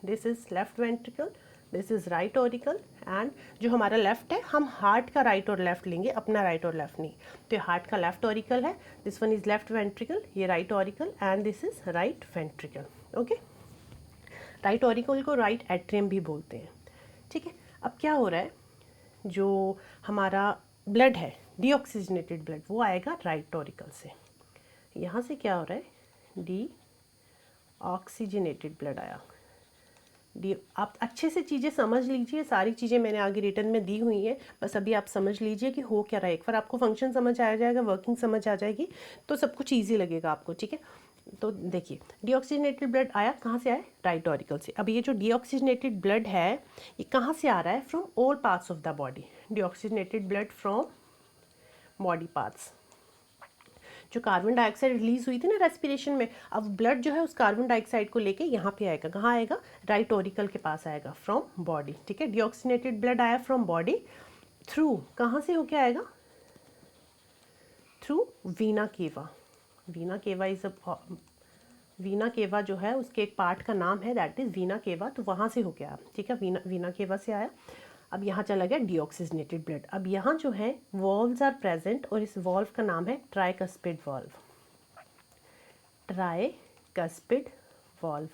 this is left ventricle, this is right auricle, and जो हमारा लेफ्ट है, हम हार्ट का राइट और लेफ्ट लेंगे, अपना राइट और लेफ्ट नहीं, तो ये हार्ट का लेफ्ट ऑरिकल है, this one is left ventricle, ये right auricle, and this is right ventricle. Okay, right auricle को राइट एट्रियम भी बोलते हैं, ठीक है। अब क्या हो रहा है, जो हमारा ब्लड है, डीऑक्सीजनेटेड ब्लड, वो आएगा राइट ऑरिकल से, यहाँ से क्या हो रहा है, डी ऑक्सीजनेटेड ब्लड आया। डी, आप अच्छे से चीज़ें समझ लीजिए, सारी चीज़ें मैंने आगे रिटर्न में दी हुई हैं, बस अभी आप समझ लीजिए कि हो क्या रहा है। एक बार आपको फंक्शन समझ आ जाएगा, वर्किंग समझ आ जाएगी, तो सब कुछ ईजी लगेगा आपको, ठीक है। तो देखिए डीऑक्सीजनेटेड ब्लड आया, कहाँ से आया, राइट ऑरिकल से। अब ये जो डीऑक्सीजनेटेड ब्लड है, ये कहाँ से आ रहा है, from all parts of the body, deoxygenated blood from body parts. जो कार्बन डाइऑक्साइड रिलीज हुई थी ना रेस्पिरेशन में, अब ब्लड जो है उस कार्बन डाइऑक्साइड को लेके यहाँ पे आएगा, कहाँ आएगा, राइट ऑरिकल के पास आएगा, फ्रॉम बॉडी, ठीक है। डीऑक्सीजनेटेड ब्लड आया फ्रॉम बॉडी, थ्रू कहाँ से होके आएगा, थ्रू वीना केवा। वीना केवा इज वीना केवा जो है उसके एक पार्ट का नाम है, दैट इज वीना केवा, तो वहाँ से होके आया, ठीक है, वीना केवा से आया। अब यहाँ चला गया डीऑक्सीजनेटेड ब्लड। अब यहाँ जो है वॉल्व्स आर प्रेजेंट, और इस वॉल्व का नाम है ट्राइकस्पिड वॉल्व, ट्राइकस्पिड वॉल्व।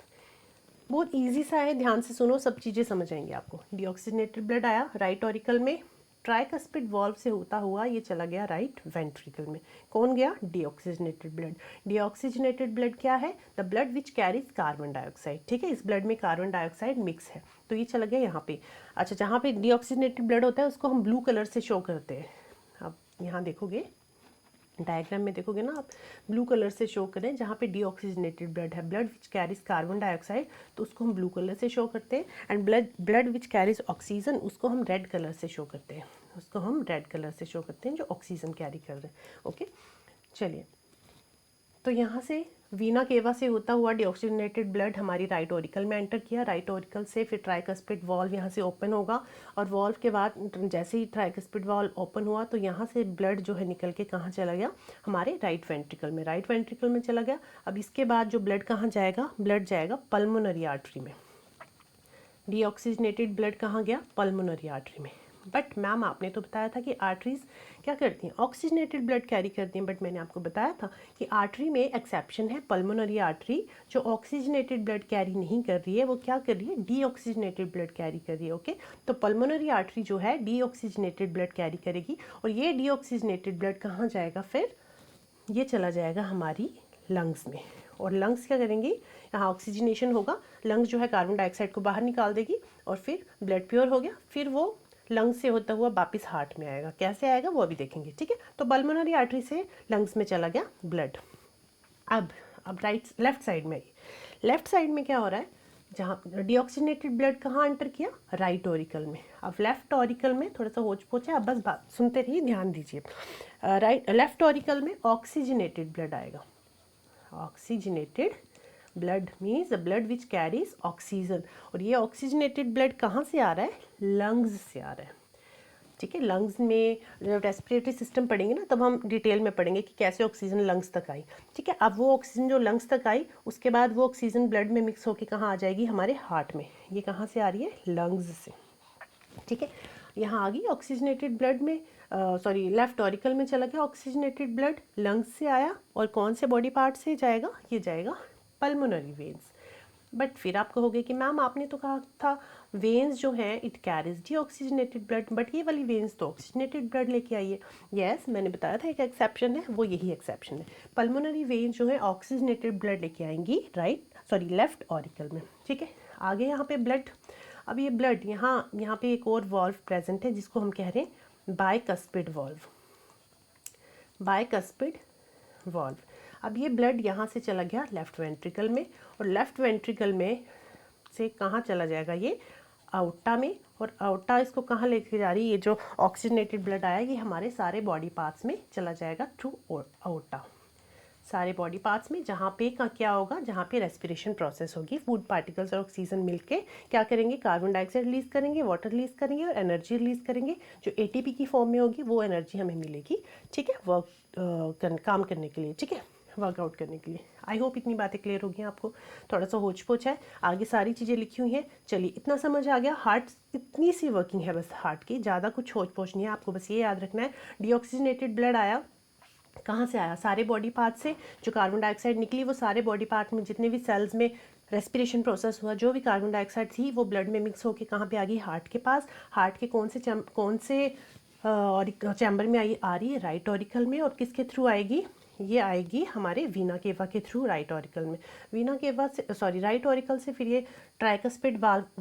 बहुत इजी सा है, ध्यान से सुनो, सब चीज़ें समझ आएंगी आपको। डीऑक्सीजनेटेड ब्लड आया राइट ऑरिकल में, ट्राइकस्पिड वॉल्व से होता हुआ ये चला गया राइट वेंट्रिकल में। कौन गया, डीऑक्सीजनेटेड ब्लड। डीऑक्सीजनेटेड ब्लड क्या है, the blood which carries carbon dioxide, ठीक है, इस ब्लड में कार्बन डाइऑक्साइड मिक्स है, तो ये चला गया यहाँ पे। अच्छा, जहाँ पे डीऑक्सीजनेटेड ब्लड होता है उसको हम ब्लू कलर से शो करते हैं। अब यहाँ देखोगे डायग्राम में, देखोगे ना आप, ब्लू कलर से शो करें, जहाँ पे डीऑक्सीजनेटेड ब्लड है, blood which carries carbon dioxide, तो उसको हम ब्लू कलर से शो करते हैं, and blood which carries oxygen, उसको हम रेड कलर से शो करते हैं, उसको हम रेड कलर से शो करते हैं, जो ऑक्सीजन कैरी कर रहे हैं। ओके, चलिए, तो यहाँ से वीना केवा से होता हुआ डीऑक्सीजनेटेड ब्लड हमारी राइट ऑरिकल में एंटर किया, राइट ऑरिकल से फिर ट्राइकस्पिड वॉल्व यहाँ से ओपन होगा, और वॉल्व के बाद जैसे ही ट्राइकस्पिड वॉल्व ओपन हुआ तो यहाँ से ब्लड जो है निकल के कहाँ चला गया, हमारे राइट वेंट्रिकल में, राइट वेंट्रिकल में चला गया। अब इसके बाद जो ब्लड कहाँ जाएगा, ब्लड जाएगा पल्मोनरी आर्टरी में। डीऑक्सीजनेटेड ब्लड कहाँ गया, पल्मोनरी आर्टरी में। बट मैम आपने तो बताया था कि आर्टरीज क्या करती हैं, ऑक्सीजनेटेड ब्लड कैरी करती हैं, बट मैंने आपको बताया था कि आर्टरी में एक्सेप्शन है, पल्मोनरी आर्टरी जो ऑक्सीजनेटेड ब्लड कैरी नहीं कर रही है, वो क्या कर रही है, डीऑक्सीजनेटेड ब्लड कैरी कर रही है। ओके, तो पल्मोनरी आर्टरी जो है डीऑक्सीजनेटेड ब्लड कैरी करेगी, और ये डीऑक्सीजनेटेड ब्लड कहाँ जाएगा, फिर ये चला जाएगा हमारी लंग्स में, और लंग्स क्या करेंगी, यहाँ ऑक्सीजनेशन होगा, लंग्स जो है कार्बन डाइऑक्साइड को बाहर निकाल देगी, और फिर ब्लड प्योर हो गया, फिर वो लंग्स से होता हुआ वापस हार्ट में आएगा। कैसे आएगा वो अभी देखेंगे, ठीक है। तो पल्मोनरी आर्टरी से लंग्स में चला गया ब्लड। अब लेफ्ट साइड में, लेफ्ट साइड में क्या हो रहा है, जहाँ डीऑक्सीजनेटेड ब्लड कहाँ एंटर किया, राइट ऑरिकल में। अब लेफ्ट ऑरिकल में थोड़ा सा होच पोच है, अब बस बात सुनते रहिए, ध्यान दीजिए। लेफ्ट ऑरिकल में ऑक्सीजनेटेड ब्लड आएगा, oxygenated blood means the blood which carries oxygen, और ये ऑक्सीजनेटेड ब्लड कहाँ से आ रहा है, लंग्स से आ रहा है, ठीक है। लंग्स में जब रेस्पिरेटरी सिस्टम पढ़ेंगे ना, तब हम डिटेल में पढ़ेंगे कि कैसे ऑक्सीजन लंग्स तक आई, ठीक है। अब वो ऑक्सीजन जो लंग्स तक आई, उसके बाद वो ऑक्सीजन ब्लड में मिक्स होकर कहाँ आ जाएगी, हमारे हार्ट में। ये कहाँ से आ रही है, लंग्स से, ठीक है। यहाँ आ गई ऑक्सीजनेटेड ब्लड में, सॉरी लेफ्ट ऑरिकल में चला गया ऑक्सीजनेटेड ब्लड, लंग्स से आया, और कौन से बॉडी पार्ट से जाएगा, ये जाएगा पल्मोनरी वेन्स। बट फिर आप कहोगे कि मैम आपने तो कहा था वेन्स जो है it carries deoxygenated blood, but ये वाली वेन्स तो ऑक्सीजनेटेड ब्लड लेके आई है। यस, मैंने बताया था एक एक्सेप्शन है, वो यही एक्सेप्शन है। पल्मोनरी वेन्स जो है ऑक्सीजनेटेड ब्लड लेके आएंगी लेफ्ट ऑरिकल में, ठीक है। आगे यहाँ पे ब्लड, अब ये ब्लड यहाँ पे एक और वॉल्व प्रेजेंट है, जिसको हम कह रहे हैं बाइकस्पिड वॉल्व, बाइकस्पिड वॉल्व। अब ये ब्लड यहाँ से चला गया लेफ्ट वेंट्रिकल में, और लेफ्ट वेंट्रिकल में से कहाँ चला जाएगा, ये आउटा में, और आउटा इसको कहाँ लेके जा रही है, ये जो ऑक्सीजनेटेड ब्लड आया ये हमारे सारे बॉडी पार्ट्स में चला जाएगा थ्रू आउटा, सारे बॉडी पार्ट्स में, जहाँ पे का क्या होगा, जहाँ पे रेस्पिरेशन प्रोसेस होगी, फूड पार्टिकल्स और ऑक्सीजन मिलके क्या करेंगे, कार्बन डाइऑक्साइड रिलीज करेंगे, वाटर रिलीज करेंगे और एनर्जी रिलीज करेंगे, जो एटीपी की फॉर्म में होगी वो एनर्जी हमें मिलेगी, ठीक है, काम करने के लिए, ठीक है, वर्कआउट करने के लिए। आई होप इतनी बातें क्लियर होगी आपको, थोड़ा सा होच पोच है, आगे सारी चीज़ें लिखी हुई हैं। चलिए इतना समझ आ गया, हार्ट इतनी सी वर्किंग है बस हार्ट की, ज़्यादा कुछ होच पोच नहीं है, आपको बस ये याद रखना है डीऑक्सीजनेटेड ब्लड आया कहाँ से आया, सारे बॉडी पार्ट से, जो कार्बन डाइऑक्साइड निकली वो सारे बॉडी पार्ट में जितने भी सेल्स में रेस्पिरेशन प्रोसेस हुआ, जो भी कार्बन डाइऑक्साइड थी वो ब्लड में मिक्स होकर कहाँ पे आ गई, हार्ट के पास, हार्ट के कौन से चैम्बर में आ रही है, राइट ऑरिकल में, और किसके थ्रू आएगी, ये आएगी हमारे वीना केवा के थ्रू राइट ऑरिकल में, वीना केवा से सॉरी राइट ऑरिकल से फिर ये ट्राइकस्पिड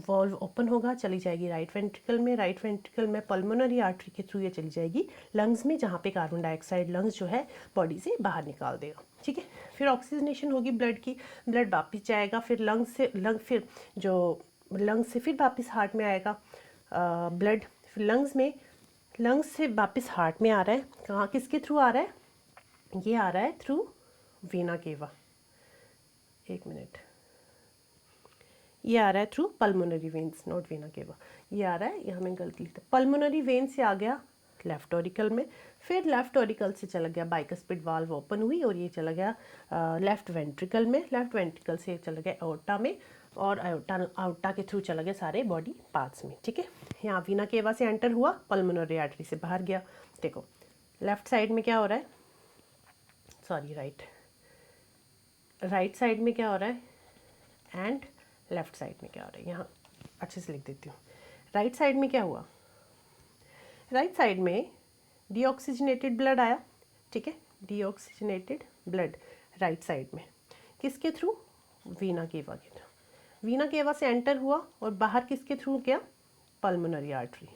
वॉल्व ओपन होगा, चली जाएगी राइट वेंट्रिकल में, राइट वेंट्रिकल में पल्मोनरी आर्टरी के थ्रू ये चली जाएगी लंग्स में, जहाँ पे कार्बन डाइऑक्साइड लंग्स जो है बॉडी से बाहर निकाल देगा, ठीक है। फिर ऑक्सीजनेशन होगी ब्लड की, ब्लड वापस जाएगा, फिर फिर जो लंग्स से फिर वापस हार्ट में आएगा ब्लड, फिर लंग्स से वापस हार्ट में आ रहा है, कहाँ किसके थ्रू आ रहा है, ये आ रहा है थ्रू वीना केवा, एक मिनट, ये आ रहा है through pulmonary veins, not Veena केवा, ये आ रहा है, यहाँ में गलती लिखा, पल्मोनरी वेन से आ गया लेफ्ट ऑरिकल में, फिर लेफ्ट ऑरिकल से चला गया बाइकस्पिड वाल्व ओपन हुई और ये चला गया लेफ्ट वेंट्रिकल में, लेफ्ट वेंट्रिकल से चला गया आउटा में, और आउटा के थ्रू चला गया सारे बॉडी पार्ट्स में, ठीक है। यहाँ वीना केवा से एंटर हुआ, पल्मोनरी आर्टरी से बाहर गया, देखो लेफ्ट साइड में क्या हो रहा है, सॉरी राइट साइड में क्या हो रहा है एंड लेफ्ट साइड में क्या हो रहा है, यहाँ अच्छे से लिख देती हूँ। राइट साइड में क्या हुआ, राइट साइड में डीऑक्सीजनेटेड ब्लड आया, ठीक है, डीऑक्सीजनेटेड ब्लड राइट साइड में, किसके थ्रू, वीना केवा के थ्रू, वीना केवा से एंटर हुआ और बाहर किसके थ्रू गया, पल्मोनरी आर्टरी,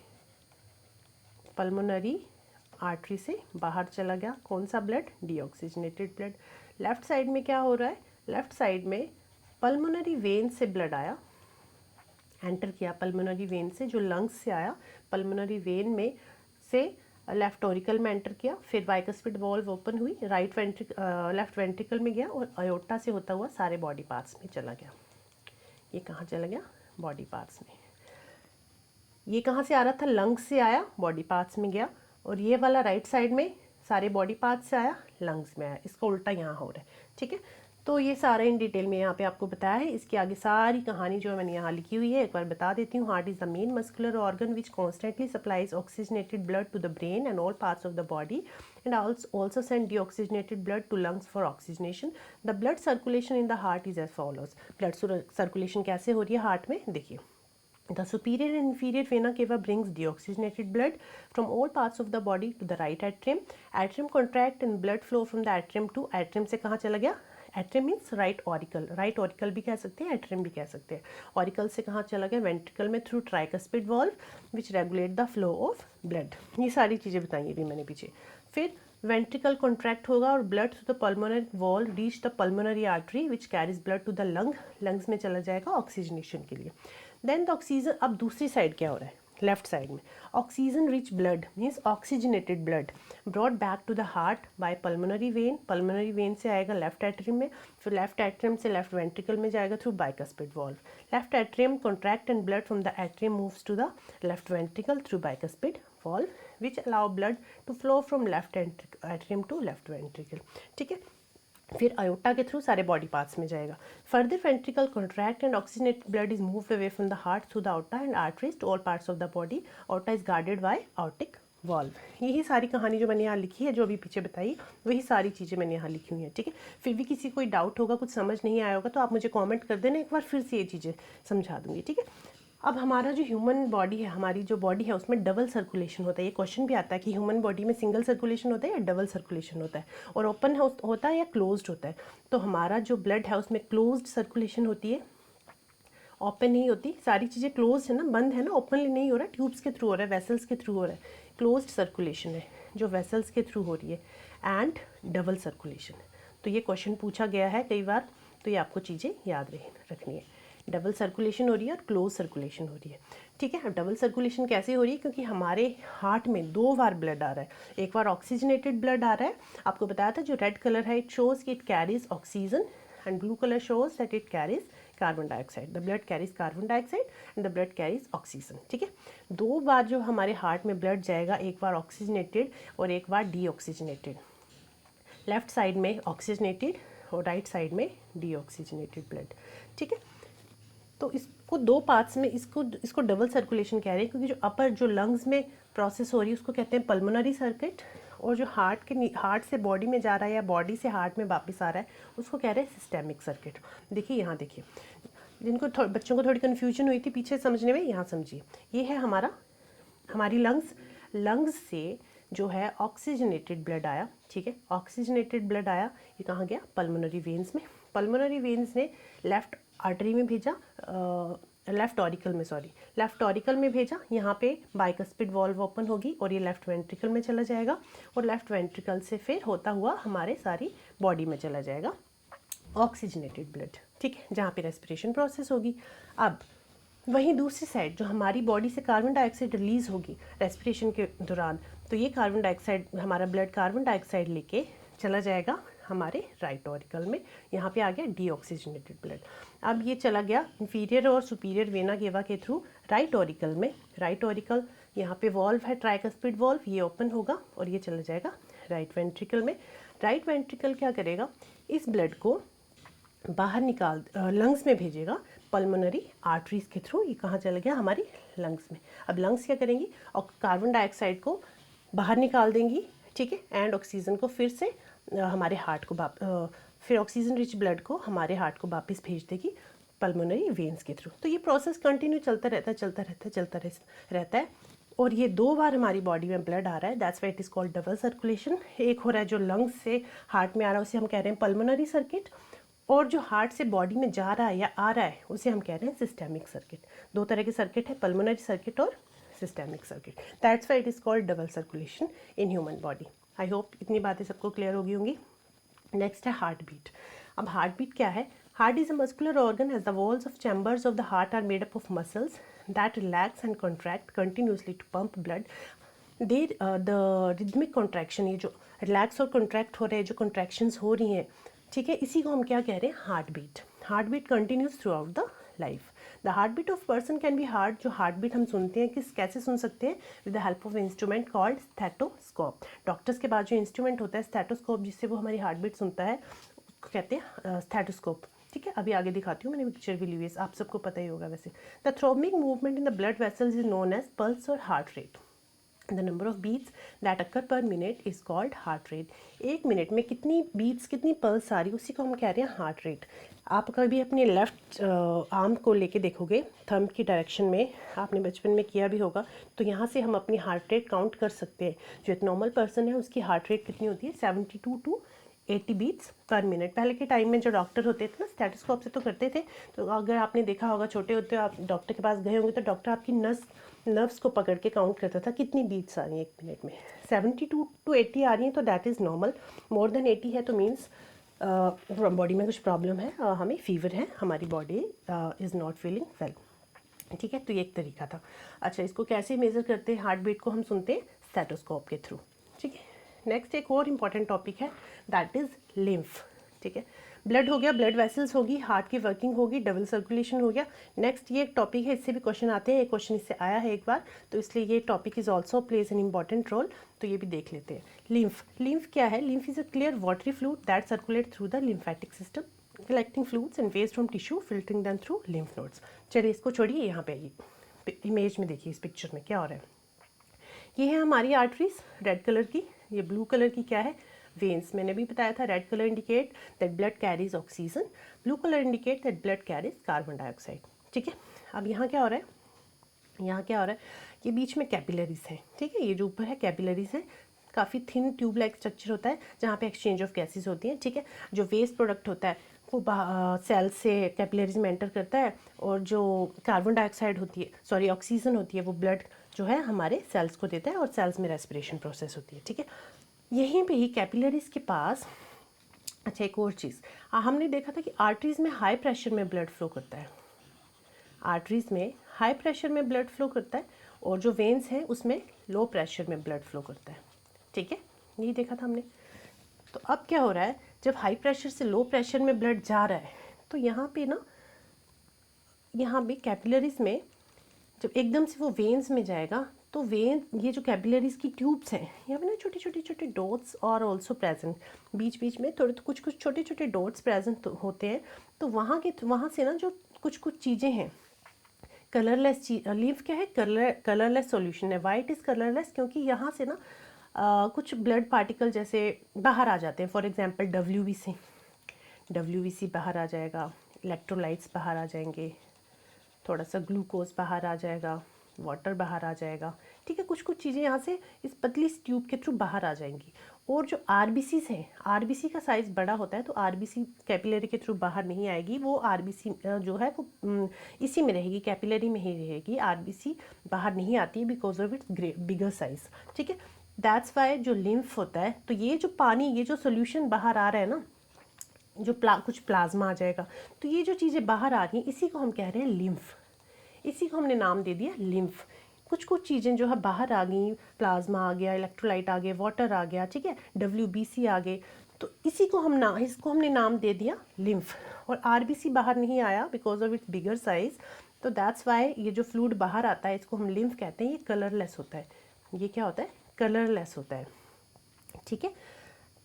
पल्मोनरी आर्टरी से बाहर चला गया कौन सा blood, deoxygenated blood. Left side में क्या हो रहा है, लेफ्ट साइड में पल्मोनरी वेन से ब्लड आया, एंटर किया पल्मोनरी वेन से, जो लंग्स से आया, पल्मोनरी वेन में से लेफ्ट ऑरिकल में एंटर किया, फिर बाइकस्पिड वॉल्व ओपन हुई, लेफ्ट वेंट्रिकल में गया और आयोटा से होता हुआ सारे बॉडी पार्ट्स में चला गया, ये कहाँ चला गया, बॉडी पार्ट्स में, ये कहाँ से आ रहा था, लंग्स से आया बॉडी पार्ट्स में गया, और ये वाला राइट साइड में सारे बॉडी पार्ट से आया लंग्स में आया, इसका उल्टा यहाँ हो रहा है, ठीक है। तो ये सारा इन डिटेल में यहाँ पे आपको बताया है, इसके आगे सारी कहानी जो मैंने यहाँ लिखी हुई है एक बार बता देती हूँ। Heart is the main muscular organ which constantly supplies oxygenated blood to the brain and all parts of the body and also send deoxygenated blood to lungs for oxygenation. The blood circulation in the heart is as follows. Blood circulation कैसे हो रही है heart में, देखिए The superior and inferior vena cava brings deoxygenated blood from all parts of the body to the right atrium. Atrium contract and blood flow from the atrium to atrium से कहाँ चला गया, atrium means right auricle, right auricle भी कह सकते हैं, atrium भी कह सकते हैं। auricle से कहाँ चला गया, ventricle में through tricuspid valve which regulate the flow of blood। ये सारी चीज़ें बताई अभी मैंने पीछे। फिर वेंट्रिकल कॉन्ट्रैक्ट होगा और blood through the pulmonary valve reach the pulmonary artery which carries blood to the lungs में चला जाएगा ऑक्सीजनेशन के लिए। देन द ऑक्सीजन, अब दूसरी साइड क्या हो रहा है, लेफ्ट साइड में oxygen rich blood means oxygenated blood brought back to the heart by pulmonary vein. Pulmonary vein से आएगा लेफ्ट एट्रियम में, फिर लेफ्ट एट्रियम से लेफ्ट वेंट्रिकल में जाएगा through bicuspid valve. Left atrium contract and blood from the atrium moves to the left ventricle through bicuspid valve which allow blood to flow from left atrium to left ventricle, ठीक है। फिर iota के through सारे body parts में जाएगा। Further ventricle contract and oxygenated blood is moved away from the heart through the aorta and arteries to all parts of the body. Aorta is guarded by aortic valve. यही सारी कहानी जो मैंने यहाँ लिखी है, जो अभी पीछे बताई, वही सारी चीज़ें मैंने यहाँ लिखी हुई हैं, ठीक है। फिर भी किसी कोई डाउट होगा, कुछ समझ नहीं आया होगा तो आप मुझे कमेंट कर देना, एक बार फिर से ये चीज़ें समझा दूँगी, ठीक है। अब हमारा जो ह्यूमन बॉडी है, हमारी जो बॉडी है उसमें डबल सर्कुलेशन होता है। ये क्वेश्चन भी आता है कि ह्यूमन बॉडी में सिंगल सर्कुलेशन होता है या डबल सर्कुलेशन होता है, और ओपन होता है या क्लोज्ड होता है। तो हमारा जो ब्लड है उसमें क्लोज्ड सर्कुलेशन होती है, ओपन नहीं होती। सारी चीज़ें क्लोज है ना, बंद है ना, ओपनली नहीं हो रहा है, ट्यूब्स के थ्रू हो रहा है, वेसल्स के थ्रू हो रहा है। क्लोज्ड सर्कुलेशन है जो वेसल्स के थ्रू हो रही है, एंड डबल सर्कुलेशन। तो ये क्वेश्चन पूछा गया है कई बार, तो ये आपको चीज़ें याद रखनी है। डबल सर्कुलेशन हो रही है और क्लोज सर्कुलेशन हो रही है। ठीक है, अब डबल सर्कुलेशन कैसे हो रही है, क्योंकि हमारे हार्ट में 2 बार ब्लड आ रहा है। एक बार ऑक्सीजनेटेड ब्लड आ रहा है, आपको बताया था जो रेड कलर है इट शोज कि it carries oxygen and blue colour shows that it carries carbon dioxide. The blood carries carbon dioxide and the blood carries oxygen. ठीक है, 2 बार जो हमारे हार्ट में ब्लड जाएगा, एक बार ऑक्सीजनेटेड और एक बार डीऑक्सीजनेटेड। लेफ्ट साइड में ऑक्सीजनेटेड और राइट साइड में डीऑक्सीजनेटेड ब्लड। ठीक है, तो इसको 2 पार्ट्स में इसको डबल सर्कुलेशन कह रहे हैं, क्योंकि जो अपर जो लंग्स में प्रोसेस हो रही है उसको कहते हैं पल्मोनरी सर्किट, और जो हार्ट से बॉडी में जा रहा है या बॉडी से हार्ट में वापस आ रहा है उसको कह रहे हैं सिस्टेमिक सर्किट। देखिए यहाँ देखिए, जिनको बच्चों को थोड़ी कन्फ्यूजन हुई थी पीछे समझने में, यहाँ समझिए। ये है हमारी लंग्स से जो है ऑक्सीजनेटेड ब्लड आया। ठीक है, ऑक्सीजनेटेड ब्लड आया, ये कहाँ गया, पल्मोनरी वेन्स में। पल्मोनरी वेन्स ने लेफ्ट आर्टरी में भेजा, लेफ्ट ऑरिकल में भेजा। यहाँ पे बाइकस्पिड वॉल्व ओपन होगी और ये लेफ्ट वेंट्रिकल में चला जाएगा, और लेफ्ट वेंट्रिकल से फिर होता हुआ हमारे सारी बॉडी में चला जाएगा ऑक्सीजनेटेड ब्लड। ठीक है, जहाँ पे रेस्पिरेशन प्रोसेस होगी। अब वहीं दूसरी साइड जो हमारी बॉडी से कार्बन डाइऑक्साइड रिलीज़ होगी रेस्पिरेशन के दौरान, तो ये कार्बन डाइऑक्साइड, हमारा ब्लड कार्बन डाइऑक्साइड लेके चला जाएगा हमारे राइट ऑरिकल में। यहाँ पे आ गया डीऑक्सीजनेटेड ब्लड। अब ये चला गया इंफीरियर और सुपीरियर वेना केवा के थ्रू राइट ऑरिकल में। राइट ऑरिकल, यहाँ पे वॉल्व है ट्राइकस्पिड वॉल्व, ये ओपन होगा और ये चला जाएगा राइट वेंट्रिकल में। राइट वेंट्रिकल क्या करेगा, इस ब्लड को बाहर लंग्स में भेजेगा पल्मोनरी आर्टरीज के थ्रू। ये कहाँ चला गया, हमारी लंग्स में। अब लंग्स क्या करेंगी, और कार्बन डाइऑक्साइड को बाहर निकाल देंगी। ठीक है, एंड ऑक्सीजन को फिर से हमारे हार्ट को फिर ऑक्सीजन रिच ब्लड को हमारे हार्ट को वापस भेज देगी पल्मोनरी वेन्स के थ्रू। तो ये प्रोसेस कंटिन्यू चलता रहता है। और ये 2 बार हमारी बॉडी में ब्लड आ रहा है, that's why it is called double circulation. एक हो रहा है जो लंग्स से हार्ट में आ रहा है उसे हम कह रहे हैं पल्मोनरी सर्किट, और जो हार्ट से बॉडी में जा रहा है या आ रहा है उसे हम कह रहे हैं सिस्टेमिक सर्किट। 2 तरह के सर्किट है, पल्मोनरी सर्किट और systemic circuit. That's why it is called double circulation in human body. I hope इतनी बातें सबको क्लियर होगी होंगी। नेक्स्ट है हार्ट बीट। अब हार्ट बीट क्या है, heart is a muscular organ as the walls of chambers of the heart are made up of muscles that relax and contract continuously to pump blood. The rhythmic contraction, ये जो relax और contract हो रहे हैं, जो contractions हो रही हैं, ठीक है, इसी को हम क्या कह रहे हैं, heartbeat. Heartbeat continues throughout the life. The heartbeat of person can be heard. जो हार्ट बीट हम सुनते हैं कैसे सुन सकते हैं, with the help of instrument called stethoscope. Doctors के पास जो इंस्ट्रूमेंट होता है स्टेथोस्कोप, जिससे वो हमारी हार्ट बीट सुनता है, उसको कहते हैं स्टेथोस्कोप। ठीक है, अभी आगे दिखाती हूँ, मैंने पिक्चर भी ली हुई है, आप सबको पता ही होगा वैसे। The throbbing movement in the blood vessels is known as pulse और heart rate. The number of beats that occur per minute is called heart rate. 1 minute में कितनी बीट्स, कितनी पल्स आ रही है, उसी को हम कह रहे हैं हार्ट रेट। आप कभी अपने लेफ्ट आर्म को लेके देखोगे थंब की डायरेक्शन में, आपने बचपन में किया भी होगा, तो यहाँ से हम अपनी हार्ट रेट काउंट कर सकते हैं। जो एक नॉर्मल पर्सन है उसकी हार्ट रेट कितनी होती है, 72 टू 80 बीट्स पर मिनट। पहले के टाइम में जो डॉक्टर होते थे ना, स्टेथोस्कोप से तो करते थे। तो अगर आपने देखा होगा, छोटे होते हो आप डॉक्टर के पास गए होंगे, तो डॉक्टर आपकी नर्व्स को पकड़ के काउंट करता था कितनी बीट्स आ रही हैं 1 मिनट में। 72 टू 80 आ रही हैं तो that is normal. More than 80 है तो मीन्स बॉडी में कुछ प्रॉब्लम है, हमें फीवर है, हमारी body is not feeling well. ठीक है, तो ये एक तरीका था। अच्छा, इसको कैसे मेज़र करते हैं, हार्ट बीट को हम सुनते हैं स्टेथोस्कोप के थ्रू। ठीक है, नेक्स्ट एक और इम्पॉर्टेंट टॉपिक है, दैट इज़ लिम्फ। ठीक है, ब्लड हो गया, ब्लड वेसल्स होगी, हार्ट की वर्किंग होगी, डबल सर्कुलेशन हो गया। नेक्स्ट ये एक टॉपिक है, इससे भी क्वेश्चन आते हैं, एक क्वेश्चन इससे आया है एक बार, तो इसलिए ये topic is also plays an important role, तो ये भी देख लेते हैं। लिम्फ क्या है, lymph is a clear watery fluid that circulate through the lymphatic system, collecting fluids and waste from tissue, filtering them through lymph nodes. चलिए इसको छोड़िए, यहाँ पे आइए, इमेज में देखिए इस पिक्चर में क्या हो रहा है। ये है हमारी आर्टरीज रेड कलर की, ये ब्लू कलर की क्या है, वेन्स। मैंने भी बताया था, red colour indicate that blood carries oxygen, blue colour indicate that blood carries carbon dioxide. ठीक है, अब यहाँ क्या हो रहा है, यहाँ क्या हो रहा है, ये बीच में कैपिलरीज हैं। ठीक है, ये जो ऊपर है कैपिलरीज हैं, काफ़ी थिन ट्यूब लाइक स्ट्रक्चर होता है जहाँ पे एक्सचेंज ऑफ गैसेज होती हैं। ठीक है, जो वेस्ट प्रोडक्ट होता है वो सेल्स से कैपिलरीज में एंटर करता है, और जो कार्बन डाइऑक्साइड होती है, सॉरी ऑक्सीजन होती है, वो ब्लड जो है हमारे सेल्स को देता है, और सेल्स में रेस्पिरेशन प्रोसेस होती है। ठीक है, यहीं पे ही कैपिलरीज के पास, अच्छा एक और चीज़, हमने देखा था कि आर्टरीज में हाई प्रेशर में ब्लड फ्लो करता है। आर्टरीज में हाई प्रेशर में ब्लड फ्लो करता है और जो वेन्स हैं उसमें लो प्रेशर में ब्लड फ्लो करता है। ठीक है, यही देखा था हमने। तो अब क्या हो रहा है, जब हाई प्रेशर से लो प्रेशर में ब्लड जा रहा है तो यहाँ पे ना, यहाँ पे कैपिलरीज में जब एकदम से वो वेन्स में जाएगा तो वेन, ये जो कैपिलरीज की ट्यूब्स हैं यहाँ पे ना छोटे छोटे छोटे डॉट्स और ऑल्सो प्रेजेंट, बीच बीच में थोड़े तो कुछ कुछ छोटे छोटे डॉट्स प्रेजेंट होते हैं। तो वहाँ से ना जो कुछ कुछ चीज़ें हैं, कलरलेस लीफ क्या है, कलरलेस सॉल्यूशन है। वाइट इज़ कलरलेस क्योंकि यहाँ से ना कुछ ब्लड पार्टिकल जैसे बाहर आ जाते हैं। फॉर एग्जांपल डब्ल्यूबीसी बाहर आ जाएगा, इलेक्ट्रोलाइट्स बाहर आ जाएंगे, थोड़ा सा ग्लूकोज बाहर आ जाएगा, वाटर बाहर आ जाएगा। ठीक है, कुछ कुछ चीज़ें यहाँ से इस पतली ट्यूब के थ्रू बाहर आ जाएंगी। और जो आरबीसीज हैं, आरबीसी का साइज़ बड़ा होता है तो आरबीसी कैपिलरी के थ्रू बाहर नहीं आएगी। वो आरबीसी जो है वो इसी में रहेगी, कैपिलरी में ही रहेगी। आरबीसी बाहर नहीं आती है because of its bigger size. ठीक है, दैट्स वाई जो लिम्फ होता है, तो ये जो पानी, ये जो सोल्यूशन बाहर आ रहा है ना, जो कुछ प्लाज्मा आ जाएगा, तो ये जो चीज़ें बाहर आ रही हैं इसी को हम कह रहे हैं लिम्फ। इसी को हमने नाम दे दिया लिम्फ। कुछ कुछ चीज़ें जो है बाहर आ गई, प्लाज्मा आ गया, इलेक्ट्रोलाइट आ गए, वाटर आ गया, ठीक है, डब्ल्यूबीसी आ गए, तो इसको हमने नाम दे दिया लिम्फ। और आरबीसी बाहर नहीं आया because of its bigger size, तो दैट्स वाई ये जो फ्लूइड बाहर आता है इसको हम लिम्फ कहते हैं। ये कलरलेस होता है। ये क्या होता है, कलरलेस होता है। ठीक है,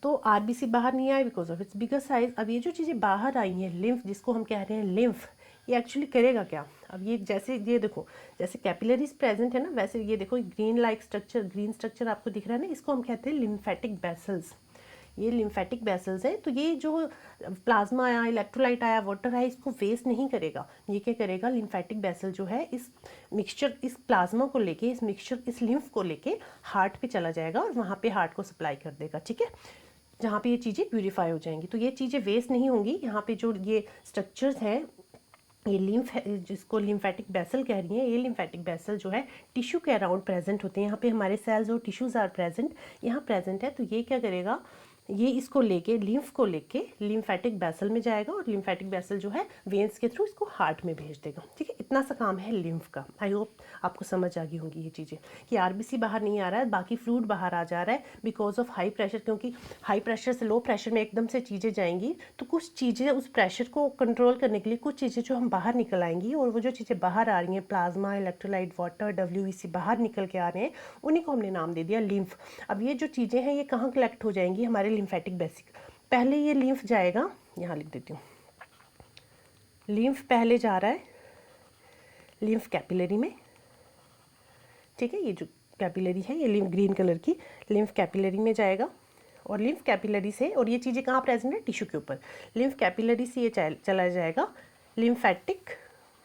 तो आरबीसी बाहर नहीं आया because of its bigger size. अब ये जो चीज़ें बाहर आई हैं, लिम्फ जिसको हम कह रहे हैं लिम्फ, ये एक्चुअली करेगा क्या। अब ये जैसे ये देखो, जैसे कैपिलरीज प्रेजेंट है ना, वैसे ये देखो green like structure, green structure आपको दिख रहा है ना, इसको हम कहते हैं लिम्फेटिक वेसल्स। ये लिम्फेटिक वेसल्स है। तो ये जो प्लाज्मा आया, इलेक्ट्रोलाइट आया, वाटर आया, इसको वेस्ट नहीं करेगा। ये क्या करेगा, लिम्फेटिक वेसल जो है इस मिक्सचर, इस प्लाज्मा को लेके, इस मिक्सचर, इस लिम्फ को लेके हार्ट पे चला जाएगा और वहाँ पे हार्ट को सप्लाई कर देगा। ठीक है, जहाँ पे ये चीज़ें प्यूरीफाई हो जाएंगी। तो ये चीज़ें वेस्ट नहीं होंगी। यहाँ पे जो ये स्ट्रक्चर्स हैं, ये लिम्फ है, जिसको लिम्फेटिक बेसल कह रही हैं, ये लिम्फेटिक बेसल जो है टिश्यू के अराउंड प्रेजेंट होते हैं। यहाँ पे हमारे सेल्स और टिश्यूज़ आर प्रेजेंट, यहाँ प्रेजेंट है। तो ये क्या करेगा, ये इसको लेके, लिम्फ को लेके लिम्फेटिक बेसल में जाएगा और लिम्फेटिक बेसल जो है वेन्स के थ्रू इसको हार्ट में भेज देगा। ठीक है, इतना सा काम है लिम्फ का। आई होप आपको समझ आ गई होंगी ये चीज़ें कि आरबीसी बाहर नहीं आ रहा है, बाकी फ्लूइड बाहर आ जा रहा है बिकॉज ऑफ हाई प्रेशर। क्योंकि हाई प्रेशर से लो प्रेशर में एकदम से चीज़ें जाएंगी तो कुछ चीज़ें उस प्रेशर को कंट्रोल करने के लिए कुछ चीज़ें जो हम बाहर निकल आएंगी, और वो जो चीज़ें बाहर आ रही हैं, प्लाज्मा, इलेक्ट्रोलाइट, वाटर, डब्ल्यूबीसी बाहर निकल के आ रहे हैं, उन्हीं को हमने नाम दे दिया लिम्फ। अब ये जो चीज़ें हैं ये कहाँ कलेक्ट हो जाएंगी, हमारे लिम्फेटिक बेसिक। पहले ये लिम्फ जाएगा, यहाँ लिख देती हूँ, लिम्फ पहले जा रहा है लिम्फ कैपिलरी में। ठीक है, ये जो कैपिलरी है ये लिम्फ ग्रीन कलर की, लिम्फ कैपिलरी में जाएगा। और लिम्फ कैपिलरी से, और ये चीज़ें कहाँ प्रेजेंट है, टिश्यू के ऊपर। लिम्फ कैपिलरी से ये चला जाएगा लिम्फेटिक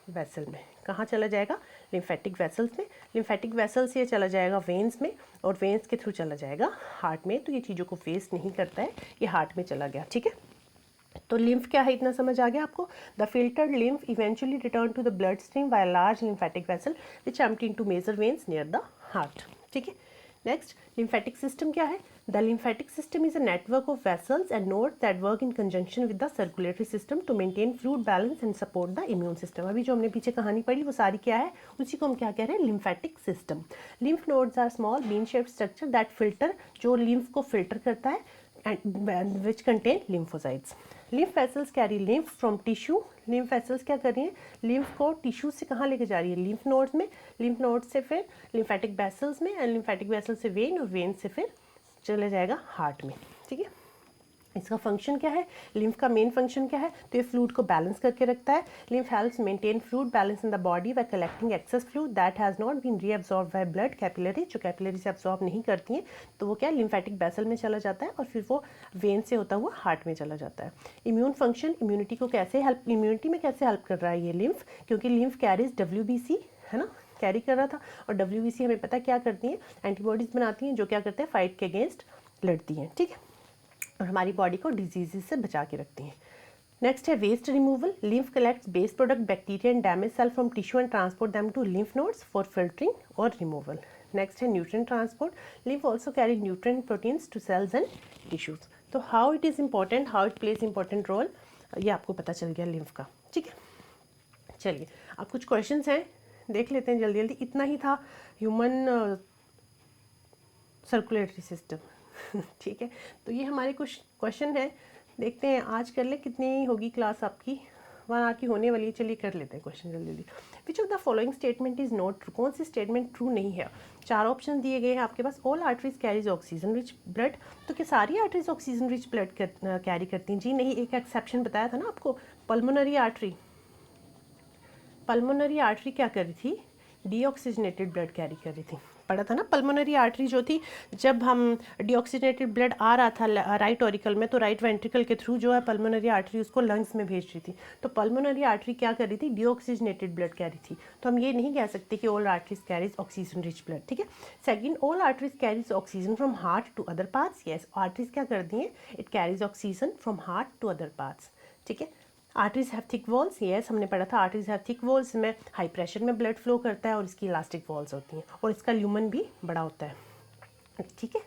वेसल में। कहाँ चला जाएगा, लिम्फेटिक वेसल्स में। लिम्फेटिक वेसल से ये चला जाएगा वेन्स में, और वेन्स के थ्रू चला जाएगा हार्ट में। तो ये चीज़ों को वेस्ट नहीं करता है, ये हार्ट में चला गया। ठीक है, तो लिम्फ क्या है, इतना समझ आ गया आपको। The filtered lymph eventually return to the blood stream by large lymphatic vessel which empty into major veins near the heart. ठीक है, नेक्स्ट लिम्फेटिक सिस्टम क्या है। The lymphatic system is a network of vessels and nodes that work in conjunction with the circulatory system to maintain fluid balance and support the immune system. अभी जो हमने पीछे कहानी पढ़ी वो सारी क्या है, उसी को हम क्या कह रहे हैं, lymphatic system. Lymph nodes are small bean shaped structure that filter, जो लिम्फ को फिल्टर करता है, and which contain lymphocytes. Lymph vessels carry lymph from tissue. lymph vessels क्या कर रही हैं, lymph को टिश्यू से कहाँ लेके जा रही है, lymph nodes में, lymph nodes से फिर lymphatic vessels में, and lymphatic vessels से vein, और vein से फिर चले जाएगा हार्ट में। ठीक है, इसका फंक्शन क्या है, लिम्फ का मेन फंक्शन क्या है, तो ये फ्लूइड को बैलेंस करके रखता है। Lymph helps maintain fluid balance in the body by collecting excess fluid that has not been reabsorb by blood capillary, जो कैपिलरी से अब्सॉर्ब नहीं करती हैं, तो वो क्या लिम्फेटिक बेसल में चला जाता है और फिर वो वेन से होता हुआ हार्ट में चला जाता है। इम्यून फंक्शन, इम्यूनिटी को कैसे हेल्प, इम्यूनिटी में कैसे हेल्प कर रहा है ये लिम्फ, क्योंकि लिम्फ कैरीज डब्ल्यूबीसी, है ना, कैरी कर रहा था। और डब्ल्यूबीसी हमें पता क्या करती हैं, एंटीबॉडीज़ बनाती हैं जो क्या करते हैं, फाइट के अगेंस्ट लड़ती हैं। ठीक है, और हमारी बॉडी को डिजीज़ से बचा के रखती हैं। नेक्स्ट है waste removal. Lymph collects waste product, bacteria and damage cell from tissue and transport them to lymph nodes for filtering और रिमूवल। नेक्स्ट है nutrient transport. Lymph also carry nutrient proteins to cells and tissues. तो how it is important, how it plays important role, ये आपको पता चल गया lymph का। ठीक है, चलिए अब कुछ क्वेश्चंस हैं, देख लेते हैं जल्दी जल्दी। इतना ही था ह्यूमन सर्कुलेटरी सिस्टम। ठीक है, तो ये हमारे कुछ क्वेश्चन हैं, देखते हैं आज कर ले। कितनी होगी क्लास आपकी? 1 आवर की होने वाली है। चलिए कर लेते हैं क्वेश्चन जल्दी जल्दी। विच of the following statement is not true? कौन सी स्टेटमेंट ट्रू नहीं है? 4 ऑप्शन दिए गए हैं आपके पास। All arteries carries oxygen rich blood, तो क्या सारी arteries oxygen rich blood carry करती हैं? जी नहीं, एक एक्सेप्शन बताया था ना आपको, पल्मोनरी आर्टरी। पल्मोनरी आर्टरी क्या कर रही थी? डीऑक्सीजनेटेड ब्लड कैरी कर रही थी। पढ़ा था ना, पल्मोनरी आर्टरी जो थी, जब हम डीऑक्सीजनेटेड ब्लड आ रहा था राइट ऑरिकल में, तो राइट वेंट्रिकल के थ्रू जो है पल्मोनरी आर्टरी उसको लंग्स में भेज रही थी। तो पल्मोनरी आर्टरी क्या कर रही थी? डीऑक्सीजनेटेड ब्लड कैरी थी। तो हम ये नहीं कह सकते कि all arteries carries oxygen rich blood. ठीक है। Second, all arteries carries oxygen from heart to other parts. Yes, arteries क्या करती हैं? It carries oxygen from heart to other parts. ठीक है। Arteries have thick walls. Yes, हमने पढ़ा था आर्टरीज हैव थिक वॉल्स में हाई प्रेशर में ब्लड फ्लो करता है और इसकी इलास्टिक वॉल्स होती हैं और इसका ल्यूमन भी बड़ा होता है। ठीक है,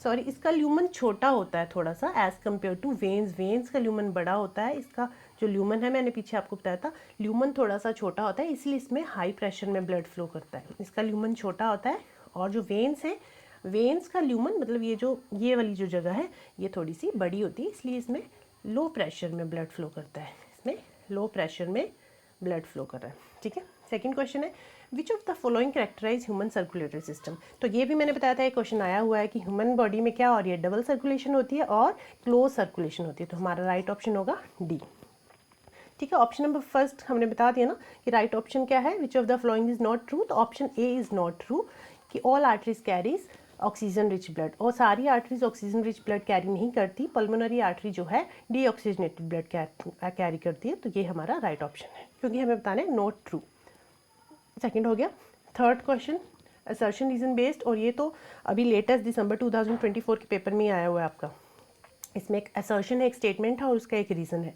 सॉरी, इसका ल्यूमन छोटा होता है थोड़ा सा as compare to veins. Veins का ल्यूमन बड़ा होता है, इसका जो ल्यूमन है, मैंने पीछे आपको बताया था, ल्यूमन थोड़ा सा छोटा होता है, इसलिए इसमें हाई प्रेशर में ब्लड फ्लो करता है। इसका ल्यूमन छोटा होता है और जो वेन्स हैं, वेन्स का ल्यूमन मतलब ये वाली जो जगह है ये थोड़ी सी बड़ी होती है, इसलिए इसमें लो प्रेशर में ब्लड फ्लो करता है। इसमें लो प्रेशर में ब्लड फ्लो कर रहा है। ठीक है। सेकंड क्वेश्चन है, which of the following characterize human circulatory system? तो ये भी मैंने बताया था, एक क्वेश्चन आया हुआ है कि ह्यूमन बॉडी में क्या हो रही है? डबल सर्कुलेशन होती है और क्लोज सर्कुलेशन होती है। तो हमारा राइट ऑप्शन होगा डी। ठीक है। ऑप्शन नंबर फर्स्ट हमने बता दिया ना कि राइट ऑप्शन क्या है, which of the following is not true. तो option A is not true कि all arteries carries oxygen rich blood, और सारी arteries oxygen rich blood carry नहीं करती। पल्मोनरी आर्टरी जो है डीऑक्सीजनेटेड ब्लड कैरी करती है। तो ये हमारा राइट ऑप्शन है, क्योंकि हमें बताना है नॉट ट्रू। सेकंड हो गया। Third question, assertion reason based, और ये तो अभी लेटेस्ट दिसंबर 2024 के पेपर में ही आया हुआ है आपका। इसमें एक असर्शन है, एक स्टेटमेंट है और उसका एक रीज़न है।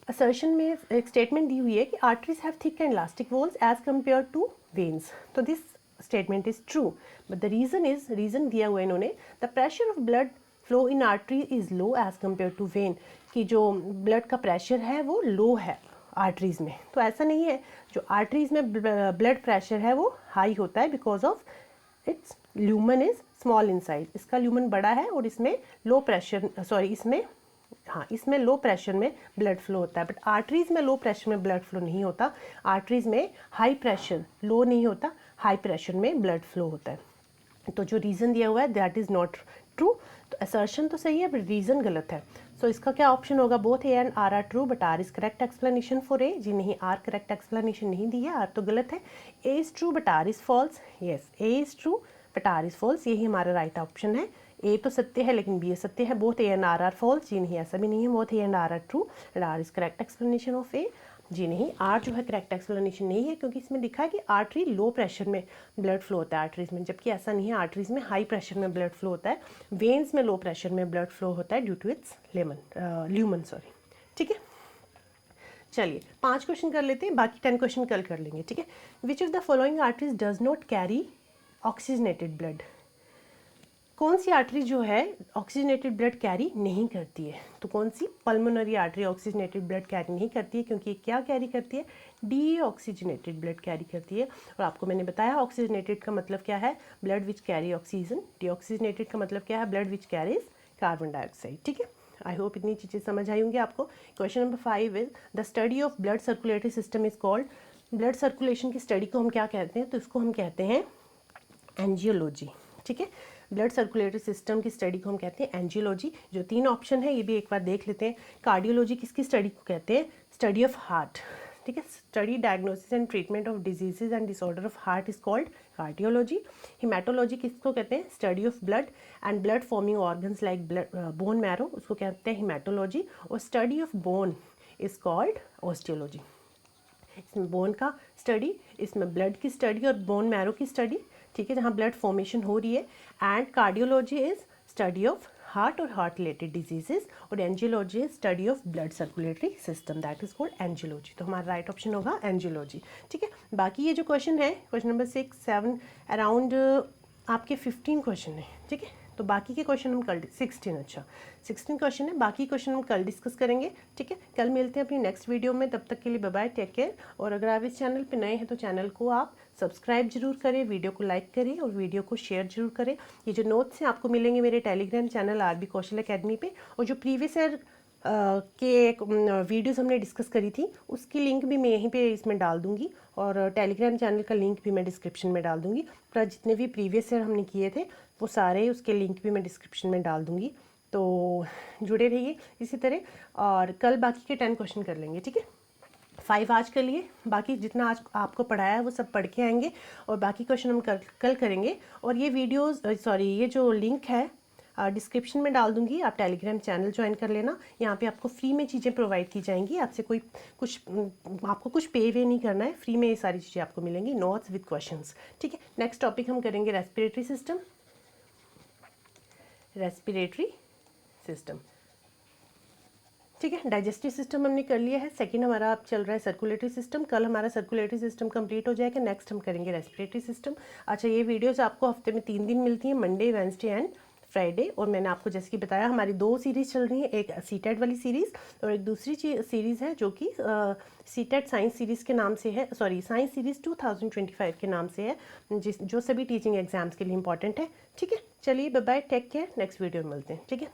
असर्शन में एक स्टेटमेंट दी हुई है कि arteries have thick and elastic walls as compare to veins. तो this statement is true, but the reason दिया हुआ है इन्होंने, the pressure of blood flow in artery is low as compare to vein, कि जो ब्लड का pressure है वो लो है आर्टरीज़ में। तो ऐसा नहीं है, जो आर्टरीज़ में ब्लड प्रेशर है वो हाई होता है because of its lumen is small in size. इसका ल्यूमन बड़ा है और इसमें लो प्रेशर, सॉरी इसमें लो प्रेशर में ब्लड फ्लो होता है, बट आर्टरीज़ में लो प्रेशर में ब्लड फ्लो नहीं होता। आर्टरीज़ में हाई प्रेशर, लो नहीं होता, हाई प्रेशर में ब्लड फ्लो होता है। तो जो रीज़न दिया हुआ है दैट इज़ नॉट ट्रू। तो असर्शन तो सही है बट रीज़न गलत है। सो इसका क्या ऑप्शन होगा? Both A and R true but R is correct explanation for A. जी नहीं, आर करेक्ट एक्सप्लेनेशन नहीं दी है, आर तो गलत है। A is true but R is false. Yes, A is true but R is false, यही हमारा right option है। ए तो सत्य है लेकिन बी सत्य है। Both A and R false. जी नहीं, ऐसा भी नहीं है। Both A and R true and R is correct explanation of A. जी नहीं, आर जो है करेक्ट एक्सप्लेनेशन नहीं है, क्योंकि इसमें लिखा है कि आर्टरी लो प्रेशर में ब्लड फ्लो होता है आर्टरीज में, जबकि ऐसा नहीं है। आर्टरीज में हाई प्रेशर में ब्लड फ्लो होता है, वेन्स में लो प्रेशर में ब्लड फ्लो होता है ड्यू टू इट्स ल्यूमन। ठीक है, चलिए 5 क्वेश्चन कर लेते हैं, बाकी 10 क्वेश्चन कल कर लेंगे। ठीक है। Which of the following arteries does not carry oxygenated blood? कौन सी आर्टरी जो है ऑक्सीजनेटेड ब्लड कैरी नहीं करती है? तो कौन सी? Pulmonary artery oxygenated blood carry नहीं करती है, क्योंकि ये क्या कैरी करती है? डीऑक्सीजनेटेड ब्लड कैरी करती है। और आपको मैंने बताया ऑक्सीजनेटेड का मतलब क्या है? Blood which carry oxygen. Deoxygenated का मतलब क्या है? Blood which carries carbon dioxide. ठीक है, आई होप इतनी चीज़ें समझ आई होंगी आपको। Question number 5 is the study of blood circulatory system is called. Blood circulation की स्टडी को हम क्या कहते हैं? तो इसको हम कहते हैं एंजियोलॉजी। ठीक है, ब्लड सर्कुलेटरी सिस्टम की स्टडी को हम कहते हैं एंजियोलॉजी। जो 3 ऑप्शन है ये भी एक बार देख लेते हैं। कार्डियोलॉजी किसकी स्टडी को कहते हैं? Study of heart. ठीक है, study diagnosis and treatment of diseases and disorder of heart is called cardiology. Haematology किसको कहते हैं? Study of blood and blood forming organs like bone marrow, उसको कहते हैं हिमेटोलॉजी। और study of bone is called osteology. इसमें bone का study, इसमें ब्लड की स्टडी और बोन मैरो की स्टडी। ठीक है, जहाँ ब्लड फॉर्मेशन हो रही है। And cardiology is study of heart और हार्ट रिलेटेड डिजीजेस, और angiology is study of blood circulatory system, that is called angiology. तो हमारा राइट ऑप्शन होगा एंजियोलॉजी। ठीक है, बाकी ये जो क्वेश्चन है, क्वेश्चन नंबर 6, 7 अराउंड आपके 15 क्वेश्चन है। ठीक है, तो बाकी के क्वेश्चन हम कल 16 क्वेश्चन है, बाकी क्वेश्चन हम कल डिस्कस करेंगे। ठीक है, कल मिलते हैं अपनी नेक्स्ट वीडियो में, तब तक के लिए बाय बाय, टेक केयर। और अगर आप इस चैनल पे नए हैं तो चैनल को आप सब्सक्राइब जरूर करें, वीडियो को लाइक करें और वीडियो को शेयर जरूर करें। ये जो नोट्स हैं आपको मिलेंगे मेरे टेलीग्राम चैनल आरबी कौशल एकेडमी पे, और जो प्रीवियस ईयर के वीडियोस हमने डिस्कस करी थी उसकी लिंक भी मैं यहीं पे इसमें डाल दूंगी, और टेलीग्राम चैनल का लिंक भी मैं डिस्क्रिप्शन में डाल दूंगी। पर जितने भी प्रीवियस ईयर हमने किए थे वो सारे उसके लिंक भी मैं डिस्क्रिप्शन में डाल दूंगी, तो जुड़े रहिए इसी तरह। और कल बाकी के 10 क्वेश्चन कर लेंगे। ठीक है, 5 आज कर लिए, बाकी जितना आज आपको पढ़ाया है वो सब पढ़ के आएंगे, और बाकी क्वेश्चन हम कल करेंगे। और ये वीडियोस ये जो लिंक है डिस्क्रिप्शन में डाल दूंगी, आप टेलीग्राम चैनल ज्वाइन कर लेना। यहाँ पे आपको फ्री में चीज़ें प्रोवाइड की जाएंगी, आपसे आपको कुछ पे वे नहीं करना है, फ्री में ये सारी चीज़ें आपको मिलेंगी, नोट्स विद क्वेश्चंस। ठीक है, नेक्स्ट टॉपिक हम करेंगे रेस्पिरेटरी सिस्टम। ठीक है, डाइजेस्टिव सिस्टम हमने कर लिया है। सेकंड हमारा अब चल रहा है सर्कुलेटरी सिस्टम। कल हमारा सर्कुलेटरी सिस्टम कंप्लीट हो जाएगा, नेक्स्ट हम करेंगे रेस्पिरेटरी सिस्टम। अच्छा, ये वीडियोस आपको हफ्ते में 3 दिन मिलती हैं, मंडे, वेंसडे एंड फ्राइडे। और मैंने आपको जैसे कि बताया हमारी 2 सीरीज़ चल रही हैं, एक सीटेट वाली सीरीज़ और एक दूसरी सीरीज़ है जो कि सीटेट साइंस सीरीज़ के नाम से है, साइंस सीरीज़ 2025 के नाम से है, जो सभी टीचिंग एग्जाम्स के लिए इंपॉर्टेंट है। ठीक है, चलिए bye bye, take care, next video में मिलते हैं। ठीक है।